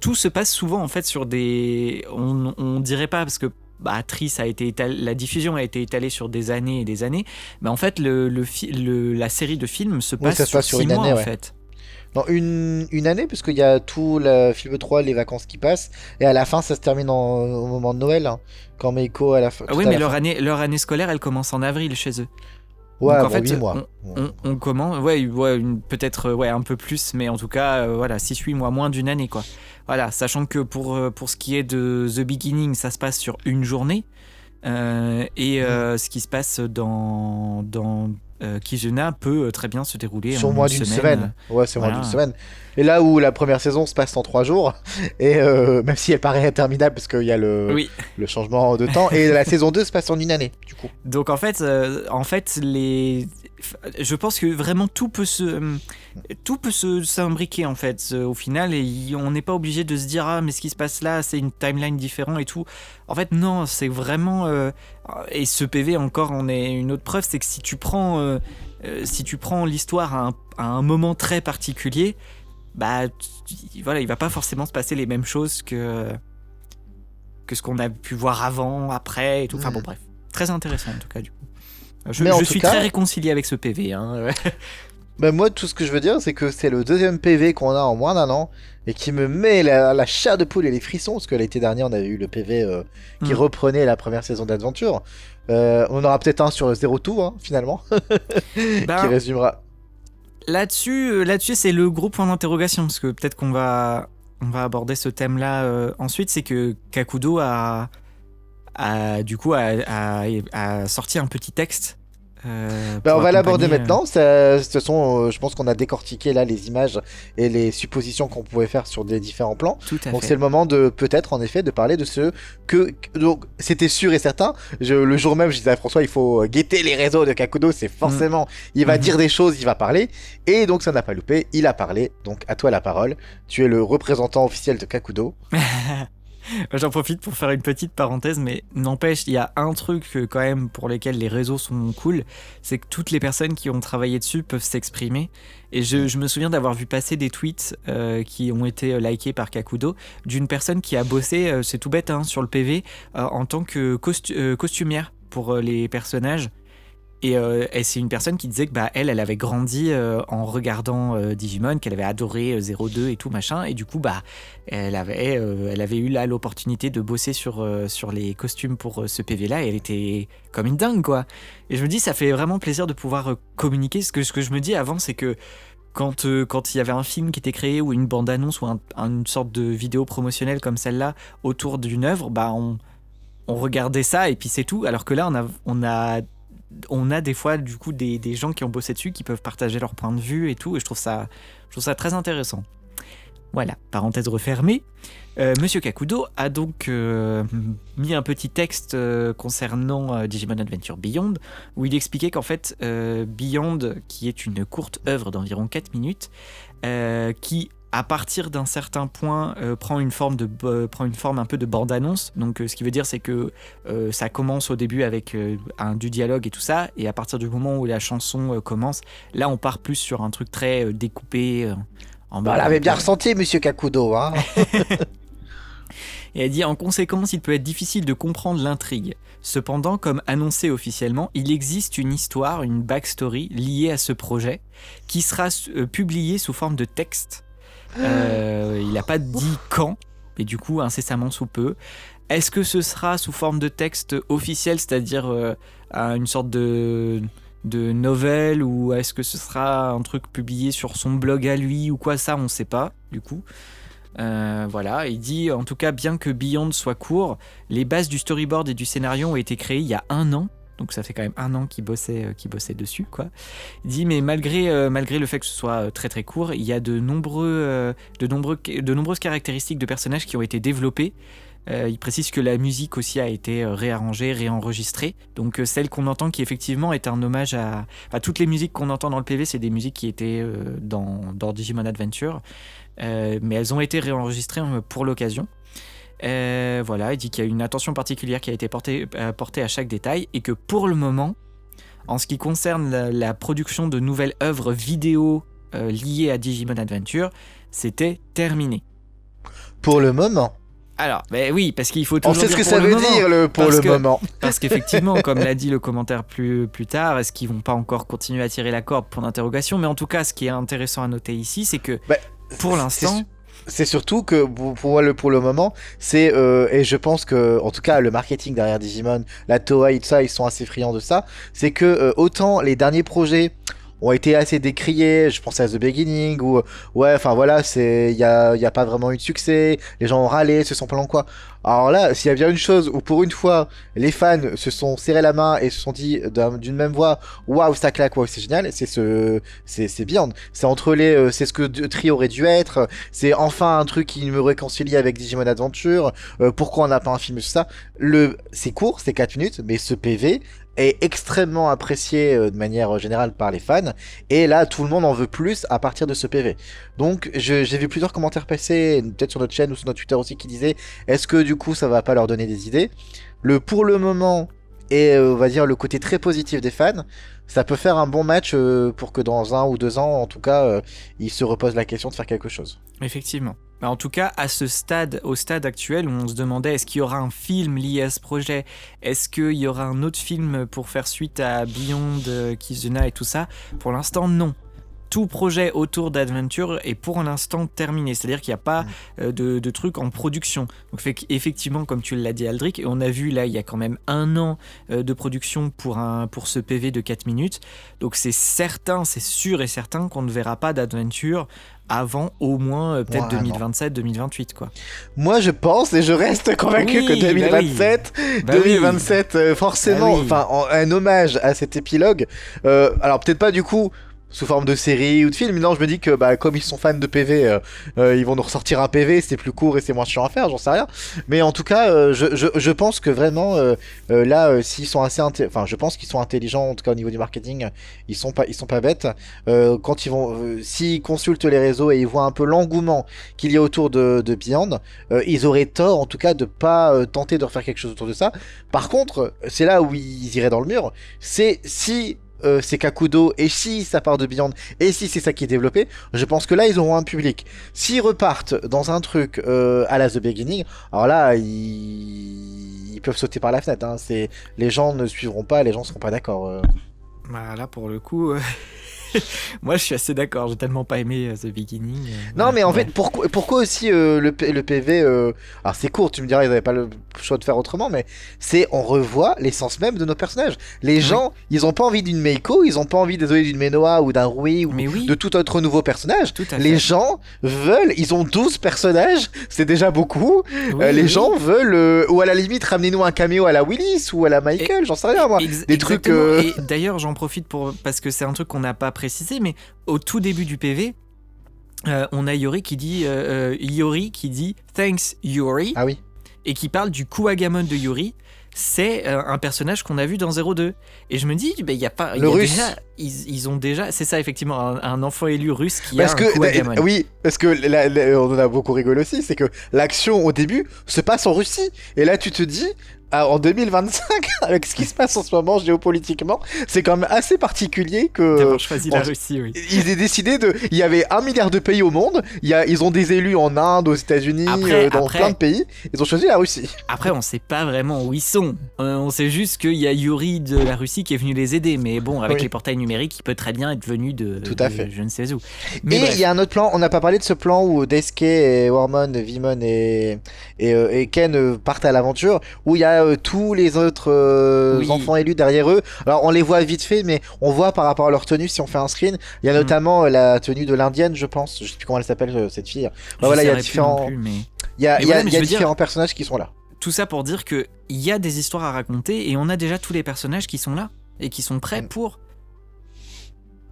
tout se passe souvent en fait sur des... On dirait pas, parce que Tri, la diffusion a été étalée sur des années et des années, mais en fait, la série de films se passe sur 6 une mois année, en ouais. fait. Non, une année, parce qu'il y a tout le film 3, les vacances qui passent, et à la fin, ça se termine au moment de Noël, hein, quand Meiko, à la fin. Ah oui, mais leur année scolaire, elle commence en avril chez eux. Ouais, donc en bon, fait, 8 mois. on commence, peut-être un peu plus, mais en tout cas, 6-8 mois, moins d'une année, quoi. Voilà, sachant que pour ce qui est de The Beginning, ça se passe sur une journée, et ce qui se passe dans Kizuna peut très bien se dérouler sur en moins une d'une semaine. semaine. Ouais, c'est moins Voilà. d'une semaine. Et là où la première saison se passe en 3 jours, et même si elle paraît interminable parce qu'il y a le changement de temps, et la saison 2 se passe en une année, du coup. Donc en fait, je pense que vraiment tout peut s'imbriquer en fait au final, et on n'est pas obligé de se dire ah mais ce qui se passe là c'est une timeline différente et tout. En fait non, c'est vraiment et ce PV encore en est une autre preuve, c'est que si tu prends l'histoire à un moment très particulier, il va pas forcément se passer les mêmes choses que ce qu'on a pu voir avant, après et tout. Enfin bon bref, très intéressant en tout cas du coup. Je suis très réconcilié avec ce PV. Hein. Moi, tout ce que je veux dire, c'est que c'est le deuxième PV qu'on a en moins d'un an et qui me met la chair de poule et les frissons, parce que l'été dernier, on avait eu le PV qui reprenait la première saison d'Adventure. On aura peut-être un sur Zero Two, hein, finalement, qui résumera. Là-dessus, c'est le gros point d'interrogation, parce que peut-être qu'on va aborder ce thème-là ensuite, c'est que Kakudo a sorti un petit texte. On va l'aborder maintenant. De toute façon, je pense qu'on a décortiqué là les images et les suppositions qu'on pouvait faire sur des différents plans. Donc c'est le moment de peut-être en effet de parler de ce que donc c'était sûr et certain. Le jour même, je disais à François, il faut guetter les réseaux de Kakudo. C'est forcément, il va dire des choses, il va parler. Et donc ça n'a pas loupé. Il a parlé. Donc à toi la parole. Tu es le représentant officiel de Kakudo. J'en profite pour faire une petite parenthèse, mais n'empêche, il y a un truc quand même pour lequel les réseaux sont cool, c'est que toutes les personnes qui ont travaillé dessus peuvent s'exprimer. Et je me souviens d'avoir vu passer des tweets qui ont été likés par Kakudo d'une personne qui a bossé, c'est tout bête, hein, sur le PV, en tant que costumière pour les personnages. Et c'est une personne qui disait que elle avait grandi en regardant Digimon, qu'elle avait adoré 02 et tout machin, et du coup elle avait eu là l'opportunité de bosser sur les costumes pour ce PV là, et elle était comme une dingue quoi. Et je me dis ça fait vraiment plaisir de pouvoir communiquer. Ce que je me dis avant, c'est que quand il y avait un film qui était créé ou une bande-annonce ou une sorte de vidéo promotionnelle comme celle-là autour d'une œuvre, on regardait ça et puis c'est tout, alors que là on a des fois du coup des gens qui ont bossé dessus qui peuvent partager leur point de vue et tout, et je trouve ça très intéressant. Voilà, parenthèse refermée. Monsieur Kakudo a donc mis un petit texte concernant Digimon Adventure Beyond, où il expliquait qu'en fait Beyond, qui est une courte œuvre d'environ 4 minutes, qui à partir d'un certain point prend une forme un peu de bande-annonce. Donc ce qui veut dire c'est que ça commence au début avec du dialogue et tout ça, et à partir du moment où la chanson commence, là on part plus sur un truc très découpé on l'avait bien ressenti, monsieur Kakudo, hein. Et elle dit en conséquence il peut être difficile de comprendre l'intrigue. Cependant, comme annoncé officiellement, il existe une histoire, une backstory liée à ce projet qui sera publiée sous forme de texte. Il n'a pas dit quand, mais du coup incessamment sous peu. Est-ce que ce sera sous forme de texte officiel, c'est-à-dire une sorte de novel, ou est-ce que ce sera un truc publié sur son blog à lui ou quoi, ça on sait pas du coup. Voilà, il dit en tout cas bien que Beyond soit court, les bases du storyboard et du scénario ont été créées il y a 1 an donc ça fait quand même 1 an qu'il bossait dessus, quoi. Il dit mais malgré le fait que ce soit très très court, il y a de nombreuses caractéristiques de personnages qui ont été développées. Il précise que la musique aussi a été réarrangée, réenregistrée. Donc celle qu'on entend qui effectivement est un hommage à toutes les musiques qu'on entend dans le PV, c'est des musiques qui étaient dans Digimon Adventure, mais elles ont été réenregistrées pour l'occasion. Voilà, il dit qu'il y a une attention particulière qui a été portée à chaque détail et que pour le moment, en ce qui concerne la production de nouvelles œuvres vidéo liées à Digimon Adventure, c'était terminé. Pour le moment. Alors, oui, parce qu'il faut toujours on sait dire ce que ça veut dire pour le moment. Parce qu'effectivement, comme l'a dit le commentaire plus tard, est-ce qu'ils vont pas encore continuer à tirer la corde pour l'interrogation ? Mais en tout cas, ce qui est intéressant à noter ici, c'est que pour l'instant... C'est surtout que pour moi, pour le moment, c'est et je pense que en tout cas le marketing derrière Digimon, la Toei et tout ça, ils sont assez friands de ça. C'est que autant les derniers projets ont été assez décriés, je pense à The Beginning où ouais, enfin voilà, il y a pas vraiment eu de succès, les gens ont râlé, se sont plaints quoi. Alors là, s'il y a bien une chose où pour une fois les fans se sont serré la main et se sont dit d'une même voix waouh ça claque, waouh c'est génial, c'est Beyond. C'est entre c'est ce que Tri aurait dû être, c'est enfin un truc qui me réconcilie avec Digimon Adventure. Pourquoi on n'a pas un film sur ça? C'est court, c'est 4 minutes, mais ce PV est extrêmement apprécié de manière générale par les fans, et là tout le monde en veut plus à partir de ce PV. Donc j'ai vu plusieurs commentaires passer, peut-être sur notre chaîne ou sur notre Twitter aussi, qui disaient est-ce que du coup ça va pas leur donner des idées. Pour le moment, et on va dire le côté très positif des fans, ça peut faire un bon match pour que dans 1 ou 2 ans, en tout cas, ils se reposent la question de faire quelque chose. Effectivement. En tout cas, au stade actuel où on se demandait est-ce qu'il y aura un film lié à ce projet, est-ce qu'il y aura un autre film pour faire suite à Beyond, Kizuna et tout ça, pour l'instant non. Tout projet autour d'Adventure est pour l'instant terminé, c'est-à-dire qu'il n'y a pas de trucs en production. Donc effectivement, comme tu l'as dit Aldric, et on a vu là il y a quand même 1 an de production pour ce PV de 4 minutes, donc c'est sûr et certain qu'on ne verra pas d'Adventure avant au moins peut-être 2027-2028 quoi. Moi je pense et je reste convaincu que 2027, forcément, enfin un hommage à cet épilogue. Alors peut-être pas du coup sous forme de série ou de film. Non, je me dis que comme ils sont fans de PV, ils vont nous ressortir un PV, c'est plus court et c'est moins chiant à faire, j'en sais rien. Mais en tout cas, je pense que vraiment, là, s'ils sont assez je pense qu'ils sont intelligents, en tout cas au niveau du marketing, ils sont pas bêtes. Quand ils vont, s'ils consultent les réseaux et ils voient un peu l'engouement qu'il y a autour de Beyond, ils auraient tort, en tout cas, de pas tenter de refaire quelque chose autour de ça. Par contre, c'est là où ils iraient dans le mur, c'est si c'est Kakudo, et si ça part de Beyond, et si c'est ça qui est développé, je pense que là ils auront un public. S'ils repartent dans un truc à la The Beginning, alors là ils peuvent sauter par la fenêtre, hein. Les gens ne suivront pas, les gens seront pas d'accord. Là pour le coup moi je suis assez d'accord, j'ai tellement pas aimé The Beginning. Non mais en fait pourquoi aussi le PV alors c'est court, tu me diras ils n'avaient pas le choix de faire autrement, mais on revoit l'essence même de nos personnages. Les gens ils ont pas envie d'une Meiko, ils ont pas envie d'une Menoa ou d'un Rui ou de tout autre nouveau personnage. Les gens veulent, ils ont 12 personnages, c'est déjà beaucoup. Les gens veulent ou à la limite ramenez-nous un caméo à la Willis ou à la Michael, j'en sais rien moi. Des trucs Et d'ailleurs j'en profite parce que c'est un truc qu'on n'a pas précisé, mais au tout début du PV, on a Yori qui dit Thanks Yori. Ah oui. Et qui parle du Kuwagamon de Yori. C'est un personnage qu'on a vu dans 02. Et je me dis, il y a pas. Le russe. Ils ont déjà. C'est ça, effectivement, un enfant élu russe qui a un Kuwagamon. Oui, parce que là, on en a beaucoup rigolé aussi, c'est que l'action au début se passe en Russie. Et là, tu te dis. En 2025, avec ce qui se passe en ce moment géopolitiquement, c'est quand même assez particulier que d'avoir choisi la Russie, oui. Ils aient décidé il y avait 1 milliard de pays au monde, ils ont des élus en Inde, aux États-Unis, dans plein de pays, ils ont choisi la Russie. Après, on sait pas vraiment où ils sont. On sait juste qu'il y a Yuri de la Russie qui est venu les aider, mais bon, avec les portails numériques, il peut très bien être venu de je ne sais où. Mais il y a un autre plan, on n'a pas parlé de ce plan où Daisuke et Wormon, Vimon et Ken partent à l'aventure, où il y a tous les autres enfants élus derrière eux. Alors on les voit vite fait, mais on voit par rapport à leur tenue, si on fait un screen, il y a notamment la tenue de l'indienne, je pense, je sais plus comment elle s'appelle cette fille. Voilà, il y a différents, il y a différents personnages qui sont là. tout ça pour dire qu'il y a des histoires à raconter et on a déjà tous les personnages qui sont là et qui sont prêts pour.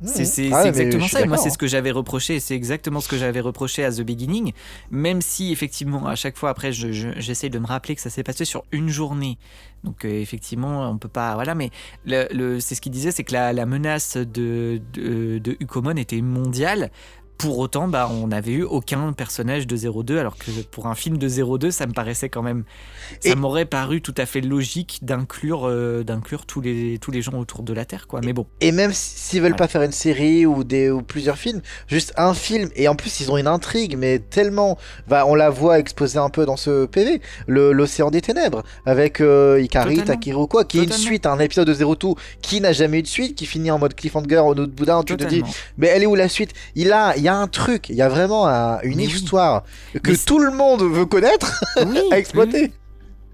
C'est exactement ça. Et moi, c'est ce que j'avais reproché. C'est exactement ce que j'avais reproché à The Beginning. Même si, effectivement, à chaque fois, après, j'essaie de me rappeler que ça s'est passé sur une journée. Donc, effectivement, on peut pas. Voilà, mais c'est ce qu'il disait, c'est que la menace de Ukomon était mondiale. Pour autant, on n'avait eu aucun personnage de 02, alors que pour un film de 02, ça me paraissait quand même... Ça m'aurait paru tout à fait logique d'inclure tous les gens autour de la Terre, quoi. Mais bon. Et même s'ils veulent pas faire une série ou plusieurs films, juste un film, et en plus ils ont une intrigue, mais tellement... on la voit exposée un peu dans ce PV, l'Océan des Ténèbres, avec Ikari, Takeru, quoi, qui est une suite à un épisode de 02 qui n'a jamais eu de suite, qui finit en mode cliffhanger au nœud de boudin, tu te dis, mais elle est où la suite? Il y a un truc, il y a vraiment une histoire que tout le monde veut connaître à exploiter. Oui.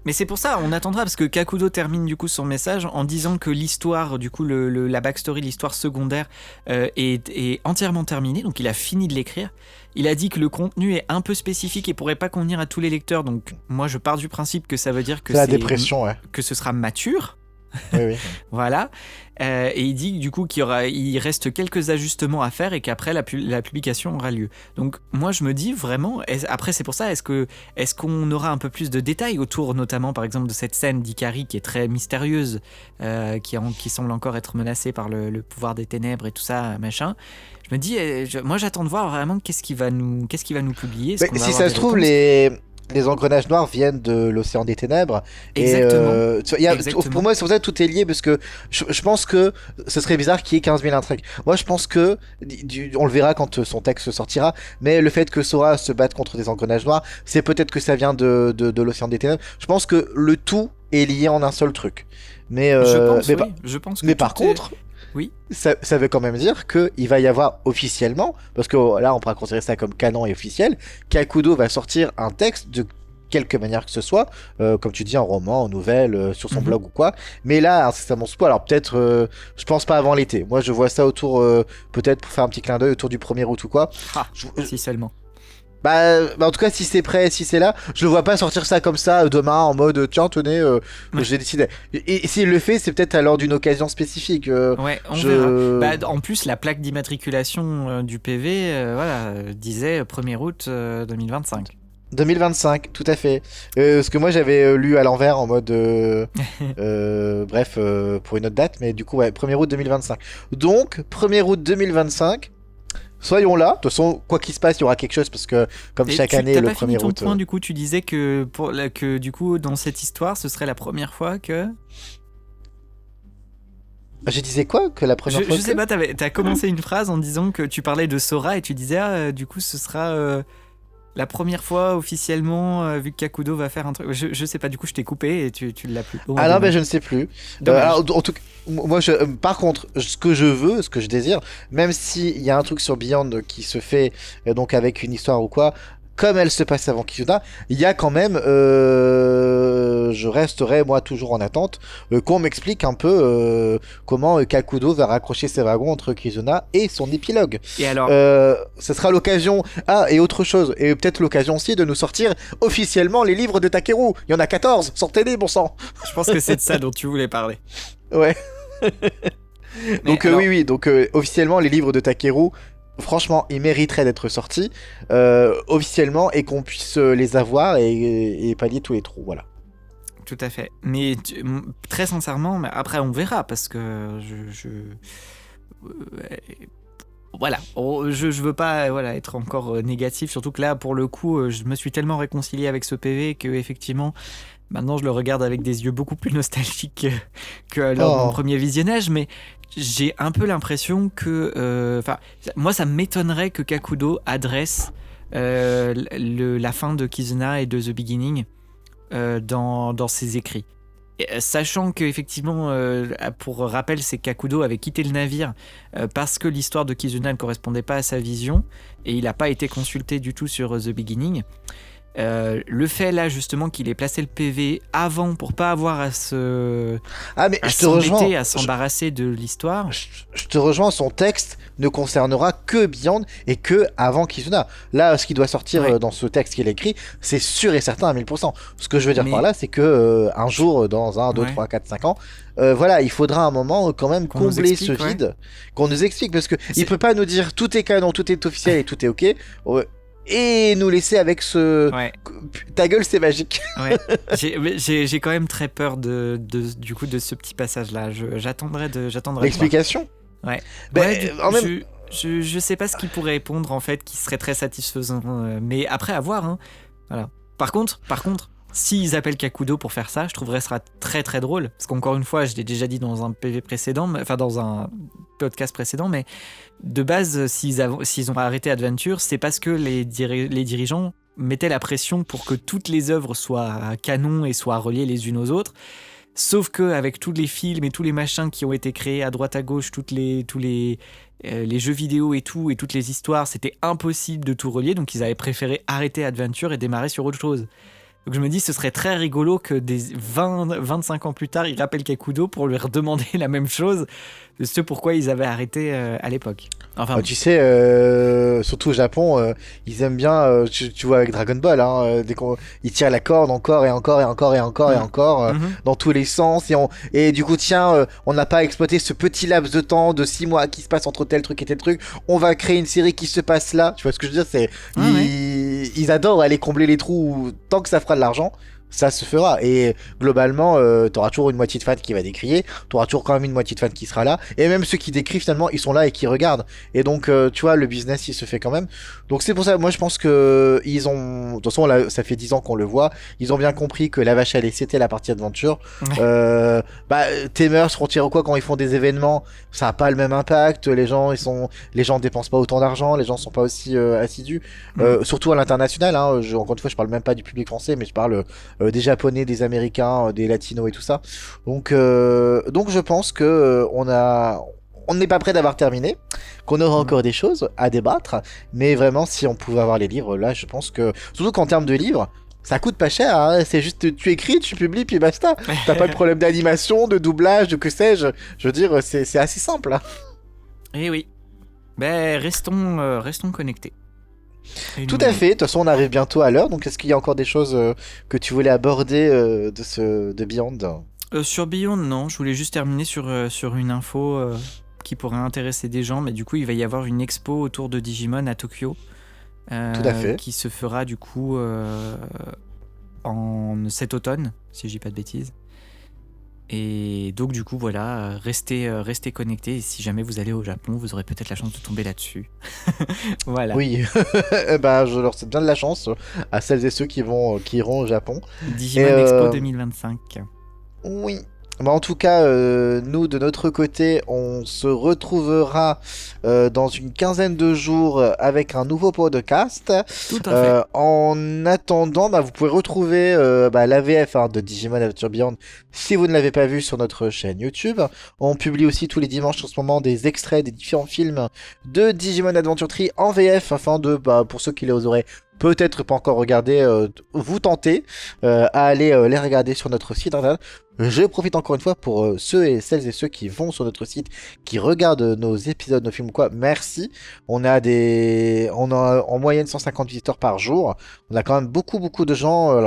Mais c'est pour ça, on attendra, parce que Kakudo termine du coup son message en disant que l'histoire, du coup la backstory, l'histoire secondaire est entièrement terminée, donc il a fini de l'écrire. Il a dit que le contenu est un peu spécifique et pourrait pas convenir à tous les lecteurs, donc moi je pars du principe que ça veut dire que c'est la dépression, que ce sera mature. Oui. Voilà. Et il dit du coup il reste quelques ajustements à faire et qu'après la publication aura lieu. Donc moi je me dis vraiment, après c'est pour ça, est-ce qu'on aura un peu plus de détails autour notamment par exemple de cette scène d'Ikari qui est très mystérieuse, qui semble encore être menacée par le pouvoir des ténèbres et tout ça, machin. Je me dis, moi j'attends de voir vraiment qu'est-ce qu'il va nous publier. Si ça se trouve, les engrenages noirs viennent de l'Océan des Ténèbres. Exactement. Et pour moi, c'est pour ça que tout est lié, parce que je pense que ce serait bizarre qu'il y ait 15 000 intrigues. Moi, je pense que, on le verra quand son texte sortira, mais le fait que Sora se batte contre des engrenages noirs, c'est peut-être que ça vient de l'Océan des Ténèbres. Je pense que le tout est lié en un seul truc. Mais, je pense que par contre... Oui. Ça veut quand même dire qu'il va y avoir officiellement, parce que là on pourra considérer ça comme canon et officiel, Kakudo va sortir un texte de quelque manière que ce soit, comme tu dis, en roman, en nouvelle, sur son blog ou quoi. Mais là, ça m'en pas. Alors peut-être, je pense pas avant l'été. Moi je vois ça autour, peut-être pour faire un petit clin d'œil autour du 1er août ou quoi. Si seulement. En tout cas, si c'est prêt, si c'est là, je le vois pas sortir ça comme ça demain en mode tiens, tenez, j'ai décidé. Et s'il le fait, c'est peut-être lors d'une occasion spécifique. Ouais, on verra. En plus, la plaque d'immatriculation du PV disait 1er août 2025. 2025, tout à fait. Ce que moi j'avais lu à l'envers en mode bref, pour une autre date, mais du coup, 1er août 2025. Donc, 1er août 2025. Soyons là. De toute façon, quoi qu'il se passe, il y aura quelque chose parce que, comme chaque année, le 1er août. Point, du coup, tu disais que, du coup, dans cette histoire, ce serait la première fois que. Je disais quoi? Que la première fois je sais pas, t'as commencé une phrase en disant que tu parlais de Sora et tu disais, du coup, ce sera la première fois officiellement, vu que Kakudo va faire un truc. Je sais pas, du coup, je t'ai coupé et tu l'as plus. Oh, non, je ne sais plus. Alors, en tout cas, moi, par contre, ce que je veux, ce que je désire, même s'il y a un truc sur Beyond qui se fait, donc avec une histoire ou quoi, comme elle se passe avant Kizuna, il y a quand même, je resterai moi toujours en attente, qu'on m'explique un peu comment Kakudo va raccrocher ses wagons entre Kizuna et son épilogue. Et alors, ce sera l'occasion, et autre chose, et peut-être l'occasion aussi de nous sortir officiellement les livres de Takeru. Il y en a 14, sortez-les, bon sang. Je pense que c'est de ça dont tu voulais parler. Ouais. Donc alors... oui, donc officiellement les livres de Takeru, franchement, ils mériteraient d'être sortis officiellement et qu'on puisse les avoir et pallier tous les trous, voilà. Tout à fait. Mais très sincèrement, mais après on verra parce que voilà, je veux pas être encore négatif, surtout que là pour le coup je me suis tellement réconcilié avec ce PV que effectivement maintenant je le regarde avec des yeux beaucoup plus nostalgiques que lors de mon premier visionnage, mais j'ai un peu l'impression que moi ça m'étonnerait que Kakudo adresse la fin de Kizuna et de The Beginning dans ses écrits. Et, sachant que effectivement, pour rappel, c'est Kakudo avait quitté le navire parce que l'histoire de Kizuna ne correspondait pas à sa vision et il n'a pas été consulté du tout sur The Beginning. Le fait là justement qu'il ait placé le PV avant pour pas avoir à se mais à je te rejoins. à s'embarrasser de l'histoire. Je te rejoins, son texte ne concernera que Beyond et que avant Kizuna. Là, ce qui doit sortir Ouais. dans ce texte qu'il écrit, c'est sûr et certain à 1000%. Ce que je veux dire Mais- par là, c'est que un jour, dans 1, 2, Ouais. 3, 4, 5 ans, voilà, il faudra un moment quand même Qu'on nous combler explique, ce ouais. vide, qu'on nous explique, parce que C'est- il peut pas nous dire tout est canon, tout est officiel et tout est ok, et nous laisser avec ce Ouais. ta gueule c'est magique. Ouais. J'ai quand même très peur du coup de ce petit passage là. J'attendrai de voir. L'explication. Ouais. Ben, Ouais, en même je sais pas ce qu'il pourrait répondre en fait qui serait très satisfaisant, mais après à voir. Hein. Voilà. Par contre, s'ils appellent Kakudo pour faire ça, je trouverais ça très très drôle. Parce qu'encore une fois, je l'ai déjà dit dans un PV précédent, enfin dans un podcast précédent, mais de base, s'ils ont arrêté Adventure, c'est parce que les dirigeants mettaient la pression pour que toutes les œuvres soient canon et soient reliées les unes aux autres. Sauf que avec tous les films et tous les machins qui ont été créés à droite à gauche, tous les jeux vidéo et tout, et toutes les histoires, c'était impossible de tout relier, donc ils avaient préféré arrêter Adventure et démarrer sur autre chose. Donc je me dis, ce serait très rigolo que 25 ans plus tard, ils rappellent Kakudo pour lui redemander la même chose, de ce pourquoi ils avaient arrêté à l'époque. Enfin, Tu sais, surtout au Japon, ils aiment bien, tu vois avec Dragon Ball, hein, dès ils tirent la corde encore et encore et encore et encore et encore, dans tous les sens, et du coup, tiens, on n'a pas exploité ce petit laps de temps de 6 mois qui se passe entre tel truc et tel truc, on va créer une série qui se passe là, tu vois ce que je veux dire, c'est, ils adorent aller combler les trous, tant que ça fera de l'argent, ça se fera. Et globalement, t'auras toujours une moitié de fans qui va décrier, t'auras toujours quand même une moitié de fans qui sera là, et même ceux qui décrivent finalement, ils sont là et qui regardent. Et donc, tu vois, le business, il se fait quand même. Donc c'est pour ça, moi je pense que ils ont, de toute façon, là, ça fait 10 ans qu'on le voit, ils ont bien compris que la vache à lait, c'était la partie aventure. Tamers, Frontier ou quoi, quand ils font des événements, ça a pas le même impact. Les gens dépensent pas autant d'argent, les gens sont pas aussi assidus. Surtout à l'international, hein, encore une fois, je parle même pas du public français, mais je parle des Japonais, des Américains, des Latinos et tout ça. Donc je pense que on n'est pas prêt d'avoir terminé, qu'on aura encore des choses à débattre, mais vraiment, si on pouvait avoir les livres, là, je pense que, surtout qu'en termes de livres, ça coûte pas cher, hein, c'est juste tu écris, tu publies, puis basta. T'as pas de problème d'animation, de doublage, de que sais-je. Je veux dire, c'est assez simple. Hein. Eh oui. Ben, restons connectés. Tout à fait, de toute façon on arrive bientôt à l'heure, donc est-ce qu'il y a encore des choses que tu voulais aborder de Beyond? Sur Beyond, non, je voulais juste terminer sur une info qui pourrait intéresser des gens, mais du coup il va y avoir une expo autour de Digimon à Tokyo. Tout à fait. Qui se fera du coup cet automne, si je dis pas de bêtises. Et donc du coup voilà, restez connectés, et si jamais vous allez au Japon, vous aurez peut-être la chance de tomber là-dessus. Voilà. Oui, bah, je leur souhaite bien de la chance à celles et ceux qui iront au Japon. Digimon Expo 2025. Oui. Bah, en tout cas, nous de notre côté, on se retrouvera dans une quinzaine de jours avec un nouveau podcast. Tout à fait. En attendant, bah, vous pouvez retrouver l'AVF de Digimon Adventure Beyond si vous ne l'avez pas vu sur notre chaîne YouTube. On publie aussi tous les dimanches en ce moment des extraits des différents films de Digimon Adventure 3 en VF afin de, pour ceux qui les auraient peut-être pas encore regardé, vous tenter à aller les regarder sur notre site internet. Je profite encore une fois pour celles et ceux qui vont sur notre site, qui regardent nos épisodes, nos films ou quoi, merci. On a en moyenne 150 visiteurs par jour. On a quand même beaucoup de gens,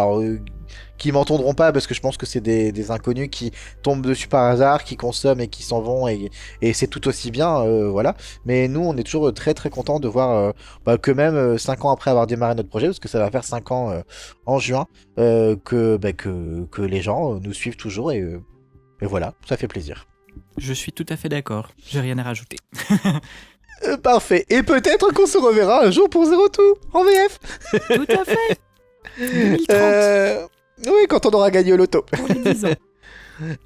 qui m'entendront pas parce que je pense que c'est des inconnus qui tombent dessus par hasard, qui consomment et qui s'en vont, et c'est tout aussi bien, voilà. Mais nous, on est toujours très contents de voir que même 5 ans après avoir démarré notre projet, parce que ça va faire 5 ans en juin, que les gens nous suivent toujours, et voilà, ça fait plaisir. Je suis tout à fait d'accord, j'ai rien à rajouter. Parfait, et peut-être qu'on se reverra un jour pour Zero Two en VF. Tout à fait. 2030. Oui, quand on aura gagné au loto. Pour les 10 ans.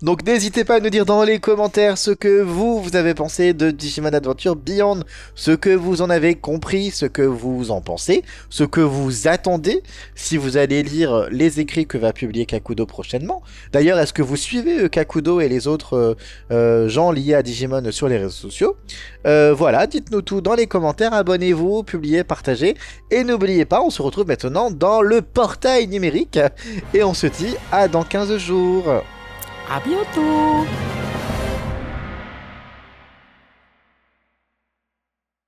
Donc n'hésitez pas à nous dire dans les commentaires ce que vous avez pensé de Digimon Adventure Beyond, ce que vous en avez compris, ce que vous en pensez, ce que vous attendez, si vous allez lire les écrits que va publier Kakudo prochainement. D'ailleurs, est-ce que vous suivez Kakudo et les autres gens liés à Digimon sur les réseaux sociaux? Voilà, dites-nous tout dans les commentaires, abonnez-vous, publiez, partagez, et n'oubliez pas, on se retrouve maintenant dans le portail numérique, et on se dit à dans 15 jours. À bientôt.